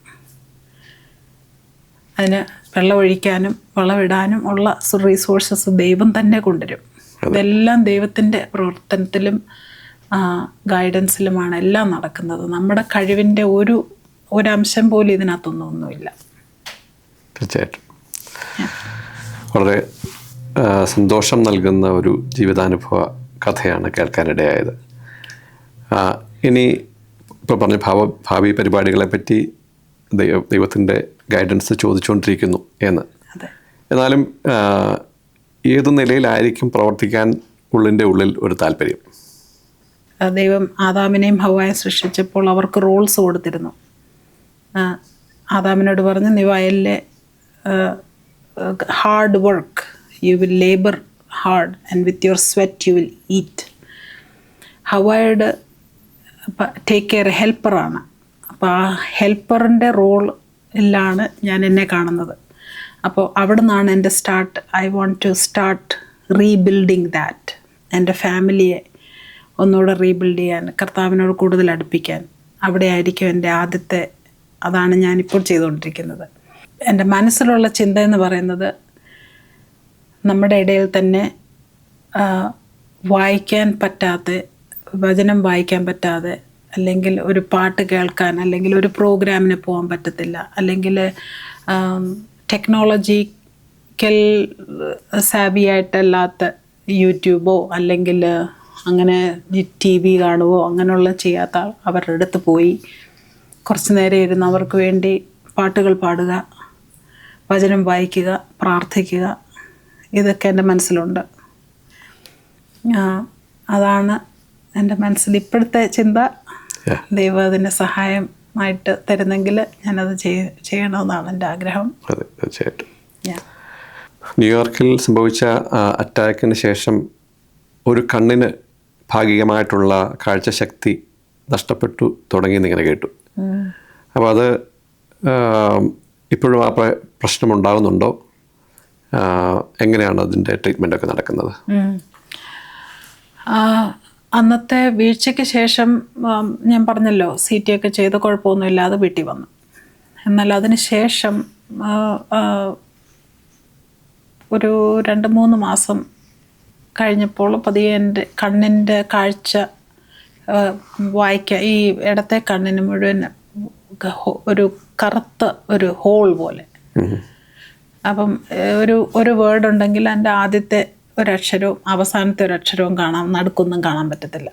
അതിന് വെള്ളമൊഴിക്കാനും വളമിടാനും ഉള്ള റീസോഴ്സസ് ദൈവം തന്നെ കൊണ്ടുവരും. ഇതെല്ലാം ദൈവത്തിൻ്റെ പ്രവർത്തനത്തിലും ഗൈഡൻസിലുമാണ് എല്ലാം നടക്കുന്നത്. നമ്മുടെ കഴിവിൻ്റെ ഒരംശം പോലും ഇതിനകത്തൊന്നുമില്ല. തീർച്ചയായിട്ടും വളരെ സന്തോഷം നൽകുന്ന ഒരു ജീവിതാനുഭവ കഥയാണ് കേൾക്കാനിടയായത്. ഇനി ഇപ്പോൾ പറഞ്ഞ ഭാവി പരിപാടികളെപ്പറ്റി ദൈവത്തിൻ്റെ ഗൈഡൻസ് ചോദിച്ചുകൊണ്ടിരിക്കുന്നു എന്ന്. എന്നാലും ഏതു നിലയിലായിരിക്കും പ്രവർത്തിക്കാൻ ഉള്ളിൽ ഒരു താല്പര്യം? ദൈവം ആദാമിനെയും ഹവ്വായെയും സൃഷ്ടിച്ചപ്പോൾ അവർക്ക് റോൾസ് കൊടുത്തിരുന്നു. ആദാമിനോട് പറഞ്ഞ്, നീ വയലിലെ hard work, you will labour hard and with your sweat you will eat. ഹവ്വായോട് ടേക്ക് കെയർ, ഹെൽപ്പറാണ്. അപ്പോൾ ആ ഹെൽപ്പറിൻ്റെ റോളിലാണ് ഞാൻ എന്നെ കാണുന്നത്. അപ്പോൾ അവിടെ നിന്നാണ് എൻ്റെ start. I want to start rebuilding that. എൻ്റെ ഫാമിലിയെ ഒന്നുകൂടെ റീബിൽഡ് ചെയ്യാൻ, കർത്താവിനോട് കൂടുതൽ അടുപ്പിക്കാൻ. അവിടെ ആയിരിക്കും എൻ്റെ ആദ്യത്തെ. അതാണ് ഞാനിപ്പോൾ ചെയ്തുകൊണ്ടിരിക്കുന്നത്. എൻ്റെ മനസ്സിലുള്ള ചിന്ത എന്ന് പറയുന്നത്, നമ്മുടെ ഇടയിൽ തന്നെ വായിക്കാൻ പറ്റാതെ, വചനം വായിക്കാൻ പറ്റാതെ, അല്ലെങ്കിൽ ഒരു പാട്ട് കേൾക്കാൻ, അല്ലെങ്കിൽ ഒരു പ്രോഗ്രാമിന് പോകാൻ പറ്റത്തില്ല, അല്ലെങ്കിൽ ടെക്നോളജിക്കൽ സാവിയായിട്ടല്ലാത്ത യൂട്യൂബോ അല്ലെങ്കിൽ അങ്ങനെ TV കാണുകയോ അങ്ങനെയുള്ള ചെയ്യാത്ത അവരുടെ അടുത്ത് പോയി കുറച്ച് നേരം ഇരുന്ന് അവർക്ക് വേണ്ടി പാട്ടുകൾ പാടുക, വചനം വായിക്കുക, പ്രാർത്ഥിക്കുക, ഇതൊക്കെ എൻ്റെ മനസ്സിലുണ്ട്. അതാണ് എൻ്റെ മനസ്സിൽ ഇപ്പോഴത്തെ ചിന്ത. ദൈവം അതിന് സഹായമായിട്ട് തരുന്നെങ്കിൽ ഞാനത് ചെയ്യണമെന്നാണ് എൻ്റെ ആഗ്രഹം. അതെ, തീർച്ചയായിട്ടും. ന്യൂയോർക്കിൽ സംഭവിച്ച അറ്റാക്കിന് ശേഷം ഒരു കണ്ണിന് ഭാഗികമായിട്ടുള്ള കാഴ്ചശക്തി നഷ്ടപ്പെട്ടു തുടങ്ങിയെന്നിങ്ങനെ കേട്ടു. അപ്പോൾ അത് ഇപ്പോഴും ആ പ്രശ്നമുണ്ടാകുന്നുണ്ടോ? എങ്ങനെയാണ് അതിൻ്റെ ട്രീറ്റ്മെൻറ്റൊക്കെ നടക്കുന്നത്? അന്നത്തെ വീഴ്ചയ്ക്ക് ശേഷം ഞാൻ പറഞ്ഞല്ലോ, CT ഒക്കെ ചെയ്ത് കുഴപ്പമൊന്നുമില്ലാതെ വീട്ടിൽ വന്നു. എന്നാൽ അതിന് ശേഷം ഒരു 2-3 മാസം കഴിഞ്ഞപ്പോൾ പതിയെ എൻ്റെ കണ്ണിൻ്റെ കാഴ്ച വായിക്കാൻ, ഈ ഇടത്തെ കണ്ണിന് മുഴുവൻ ഒരു കറുത്ത ഒരു ഹോൾ പോലെ. അപ്പം ഒരു വേർഡ് ഉണ്ടെങ്കിൽ എൻ്റെ ആദ്യത്തെ ഒരക്ഷരവും അവസാനത്തെ ഒരക്ഷരവും നടുക്കൊന്നും കാണാൻ പറ്റത്തില്ല.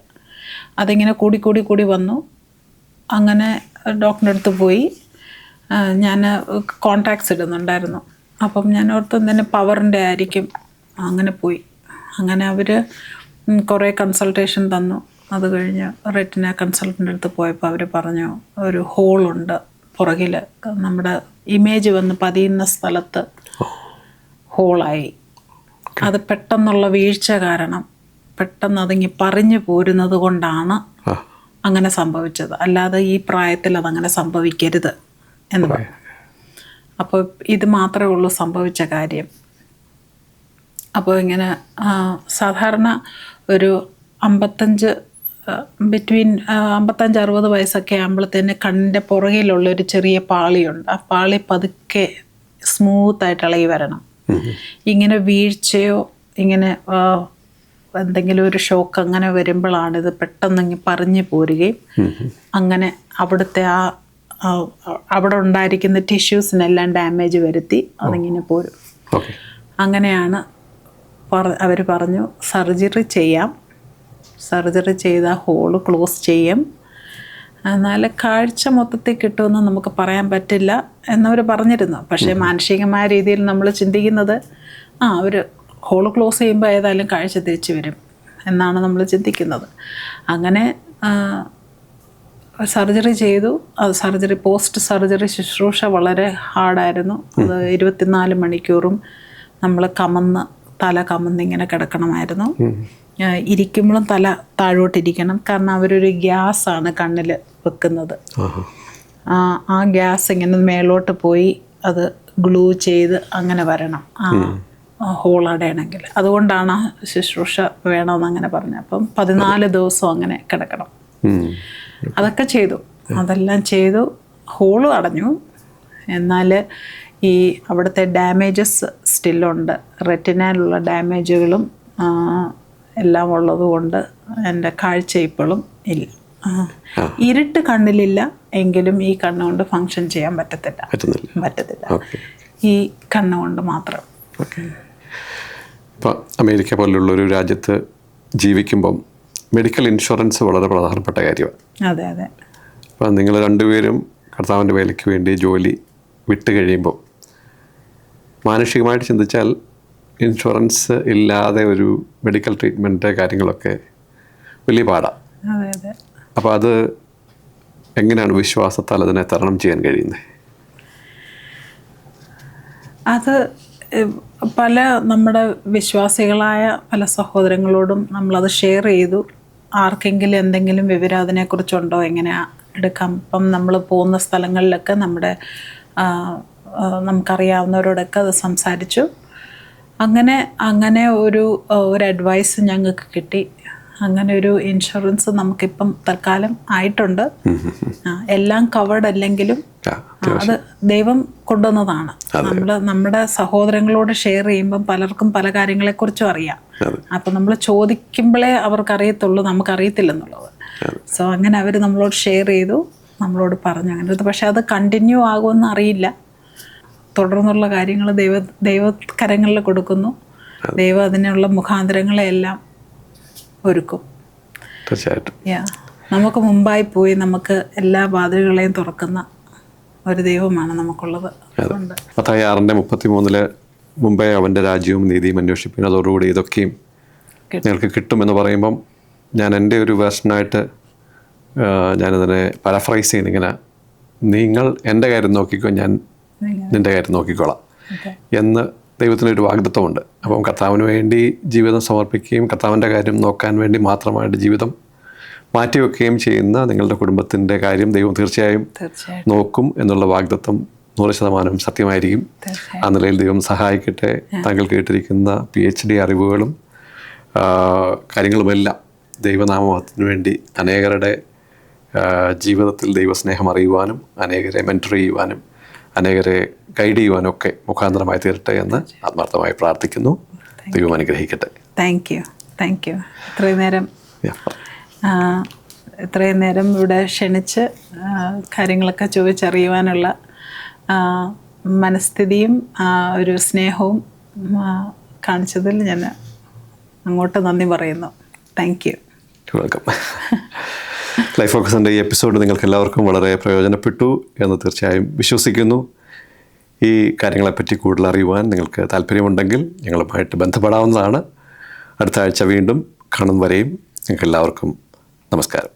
അതിങ്ങനെ കൂടി വന്നു. അങ്ങനെ ഡോക്ടറിൻ്റെ അടുത്ത് പോയി. ഞാൻ കോൺടാക്ട്സ് ഇടുന്നുണ്ടായിരുന്നു. അപ്പം ഞാൻ ഓർത്ത് എന്തെങ്കിലും പവറിൻ്റെ ആയിരിക്കും. അങ്ങനെ പോയി. അങ്ങനെ അവർ കുറേ കൺസൾട്ടേഷൻ തന്നു. അത് കഴിഞ്ഞ് റെറ്റിന കൺസൾട്ടൻ്റെ അടുത്ത് പോയപ്പോൾ അവർ പറഞ്ഞു, ഒരു ഹോളുണ്ട് പുറകിൽ, നമ്മുടെ ഇമേജ് വന്ന് പതിയുന്ന സ്ഥലത്ത് ഹോളായി. അത് പെട്ടെന്നുള്ള വീഴ്ച കാരണം പെട്ടെന്ന് അതിങ്ങി പറഞ്ഞു പോരുന്നത് കൊണ്ടാണ് അങ്ങനെ സംഭവിച്ചത്. അല്ലാതെ ഈ പ്രായത്തിൽ അതങ്ങനെ സംഭവിക്കരുത് എന്ന് പറഞ്ഞു. അപ്പോൾ ഇത് മാത്രമേ ഉള്ളൂ സംഭവിച്ച കാര്യം. അപ്പോൾ ഇങ്ങനെ സാധാരണ ഒരു 55-60 വയസ്സൊക്കെ ആകുമ്പോഴത്തേന് കണ്ണിൻ്റെ പുറകിലുള്ളൊരു ചെറിയ പാളിയുണ്ട്. ആ പാളി പതുക്കെ സ്മൂത്തായിട്ട് ഇളകി വരണം. ഇങ്ങനെ വീഴ്ചയോ ഇങ്ങനെ എന്തെങ്കിലും ഒരു ഷോക്ക് അങ്ങനെ വരുമ്പോഴാണ് ഇത് പെട്ടെന്ന് പറഞ്ഞു പോരുകയും അങ്ങനെ അവിടുത്തെ അവിടെ ഉണ്ടായിരിക്കുന്ന ടിഷ്യൂസിനെല്ലാം ഡാമേജ് വരുത്തി അതിങ്ങനെ പോരും. അങ്ങനെയാണ് അവർ പറഞ്ഞു, സർജറി ചെയ്യാം, സർജറി ചെയ്താൽ ഹോള് ക്ലോസ് ചെയ്യും, എന്നാൽ കാഴ്ച മൊത്തത്തിൽ കിട്ടുമെന്ന് നമുക്ക് പറയാൻ പറ്റില്ല എന്നവർ പറഞ്ഞിരുന്നു. പക്ഷേ മാനസികമായ രീതിയിൽ നമ്മൾ ചിന്തിക്കുന്നത് അവർ ഹോള് ക്ലോസ് ചെയ്യുമ്പോൾ ഏതായാലും കാഴ്ച തിരിച്ചു വരും, എന്നാണ് നമ്മൾ ചിന്തിക്കുന്നത്. അങ്ങനെ സർജറി ചെയ്തു. അത് പോസ്റ്റ് സർജറി ശുശ്രൂഷ വളരെ ഹാർഡായിരുന്നു. അത് 24 മണിക്കൂറും നമ്മൾ തല കമന്ന് ഇങ്ങനെ കിടക്കണമായിരുന്നു. ഇരിക്കുമ്പോഴും തല താഴോട്ടിരിക്കണം. കാരണം അവരൊരു ഗ്യാസാണ് കണ്ണിൽ വെക്കുന്നത്. ആ ഗ്യാസ് ഇങ്ങനെ മേലോട്ട് പോയി അത് ഗ്ലൂ ചെയ്ത് അങ്ങനെ വരണം ഹോൾ അടയണമെങ്കിൽ. അതുകൊണ്ടാണ് ആ ശുശ്രൂഷ വേണമെന്ന് അങ്ങനെ പറഞ്ഞത്. അപ്പം 14 ദിവസം അങ്ങനെ കിടക്കണം. അതൊക്കെ ചെയ്തു. അതെല്ലാം ചെയ്തു. ഹോളും അടഞ്ഞു. എന്നാൽ ഈ അവിടുത്തെ ഡാമേജസ് സ്റ്റില്ലുണ്ട്. റെറ്റിനയിലുള്ള ഡാമേജുകളും എല്ലാം ഉള്ളതുകൊണ്ട് എൻ്റെ കാഴ്ച ഇപ്പോഴും ഇല്ല. ഇരുട്ട് കണ്ണിലില്ല എങ്കിലും ഈ കണ്ണുകൊണ്ട് ഫങ്ഷൻ ചെയ്യാൻ പറ്റത്തില്ല. ഈ കണ്ണുകൊണ്ട് മാത്രം. ഇപ്പോൾ അമേരിക്ക പോലുള്ളൊരു രാജ്യത്ത് ജീവിക്കുമ്പം മെഡിക്കൽ ഇൻഷുറൻസ് വളരെ പ്രധാനപ്പെട്ട കാര്യമാണ്. അതെ അതെ. അപ്പം നിങ്ങൾ രണ്ടുപേരും കർത്താവിൻ്റെ വേലയ്ക്ക് വേണ്ടി ജോലി വിട്ട് കഴിയുമ്പോൾ മാനുഷികമായിട്ട് ചിന്തിച്ചാൽ ഇൻഷുറൻസ് ഇല്ലാതെ ഒരു മെഡിക്കൽ ട്രീറ്റ്മെൻറ്റ് കാര്യങ്ങളൊക്കെ വലിയ പാടാണ്. അതെ അതെ. അപ്പോൾ അത് എങ്ങനെയാണ് വിശ്വാസത്താൽ അതിനെ തരണം ചെയ്യാൻ കഴിയുന്നത്? അത് നമ്മുടെ വിശ്വാസികളായ പല സഹോദരങ്ങളോടും നമ്മളത് ഷെയർ ചെയ്തു. ആർക്കെങ്കിലും എന്തെങ്കിലും വിവരം അതിനെക്കുറിച്ചുണ്ടോ, എങ്ങനെയാണ് എടുക്കാം. ഇപ്പം നമ്മൾ പോകുന്ന സ്ഥലങ്ങളിലൊക്കെ നമുക്കറിയാവുന്നവരോടൊക്കെ അത് സംസാരിച്ചു. അങ്ങനെ ഒരു അഡ്വൈസ് ഞങ്ങൾക്ക് കിട്ടി. അങ്ങനെ ഒരു ഇൻഷുറൻസ് നമുക്കിപ്പം തൽക്കാലം ആയിട്ടുണ്ട്. എല്ലാം കവേർഡ് അല്ലെങ്കിലും അത് ദൈവം കൊണ്ടുവന്നതാണ്. നമ്മുടെ സഹോദരങ്ങളോട് ഷെയർ ചെയ്യുമ്പം പലർക്കും പല കാര്യങ്ങളെക്കുറിച്ചും അറിയാം. അപ്പം നമ്മൾ ചോദിക്കുമ്പോഴേ അവർക്കറിയത്തുള്ളൂ, നമുക്കറിയത്തില്ലെന്നുള്ളത്. സോ അങ്ങനെ അവർ നമ്മളോട് ഷെയർ ചെയ്തു, നമ്മളോട് പറഞ്ഞു. അങ്ങനെ പക്ഷെ അത് കണ്ടിന്യൂ ആകുമെന്ന് അറിയില്ല. തുടർന്നുള്ള കാര്യങ്ങൾ ദൈവകരങ്ങളിൽ കൊടുക്കുന്നു. ദൈവം അതിനുള്ള മുഖാന്തരങ്ങളെല്ലാം ഒരുക്കും. തീർച്ചയായിട്ടും. നമുക്ക് മുമ്പായി പോയി നമുക്ക് എല്ലാ വാതിലുകളെയും തുറക്കുന്ന ഒരു ദൈവമാണ് നമുക്കുള്ളത്. മത്തായി 6:33 മുമ്പേ അവൻ്റെ രാജ്യവും നീതിയും അന്വേഷിപ്പിക്കും, അതോടുകൂടി ഇതൊക്കെയും നിങ്ങൾക്ക് കിട്ടുമെന്ന് പറയുമ്പം ഞാൻ എൻ്റെ ഒരു വേർഷനായിട്ട് ഞാനതിനെ പാരാഫ്രൈസ് ചെയ്യുന്ന ഇങ്ങനെ, നിങ്ങൾ എൻ്റെ കാര്യം നോക്കിക്കോ, ഞാൻ നിൻ്റെ കാര്യം നോക്കിക്കോളാം എന്ന് ദൈവത്തിനൊരു വാഗ്ദത്വമുണ്ട്. അപ്പം കർത്താവിന് വേണ്ടി ജീവിതം സമർപ്പിക്കുകയും കർത്താവിൻ്റെ കാര്യം നോക്കാൻ വേണ്ടി മാത്രമായിട്ട് ജീവിതം മാറ്റിവെക്കുകയും ചെയ്യുന്ന നിങ്ങളുടെ കുടുംബത്തിൻ്റെ കാര്യം ദൈവം തീർച്ചയായും നോക്കും എന്നുള്ള വാഗ്ദത്വം 100% സത്യമായിരിക്കും. ആ നിലയിൽ ദൈവം സഹായിക്കട്ടെ. താങ്കൾ കേട്ടിരിക്കുന്ന PhD അറിവുകളും കാര്യങ്ങളുമെല്ലാം ദൈവനാമത്തിന് വേണ്ടി അനേകരുടെ ജീവിതത്തിൽ ദൈവസ്നേഹം അറിയുവാനും അനേകരെ മെൻറ്റർ ചെയ്യുവാനും അനേകരെ ഗൈഡ് ചെയ്യുവാനും ഒക്കെ മുഖാന്തരമായി തീരട്ടെ എന്ന് ആത്മാർത്ഥമായി പ്രാർത്ഥിക്കുന്നു. ദൈവം അനുഗ്രഹിക്കട്ടെ. Thank you. ഇത്രയും നേരം ഇവിടെ ക്ഷണിച്ച് കാര്യങ്ങളൊക്കെ ചോദിച്ചറിയുവാനുള്ള മനസ്ഥിതിയും ഒരു സ്നേഹവും കാണിച്ചതിൽ ഞാൻ അങ്ങോട്ട് നന്ദി പറയുന്നു. Thank you. വെൽക്കം. ലൈഫ് ഫോക്കസിൻ്റെ ഈ എപ്പിസോഡ് നിങ്ങൾക്ക് എല്ലാവർക്കും വളരെ പ്രയോജനപ്പെട്ടു എന്ന് തീർച്ചയായും വിശ്വസിക്കുന്നു. ഈ കാര്യങ്ങളെപ്പറ്റി കൂടുതൽ അറിയുവാൻ നിങ്ങൾക്ക് താല്പര്യമുണ്ടെങ്കിൽ ഞങ്ങളുമായിട്ട് ബന്ധപ്പെടാവുന്നതാണ്. അടുത്ത ആഴ്ച വീണ്ടും കാണും വരെയും നിങ്ങൾക്ക് എല്ലാവർക്കും നമസ്കാരം.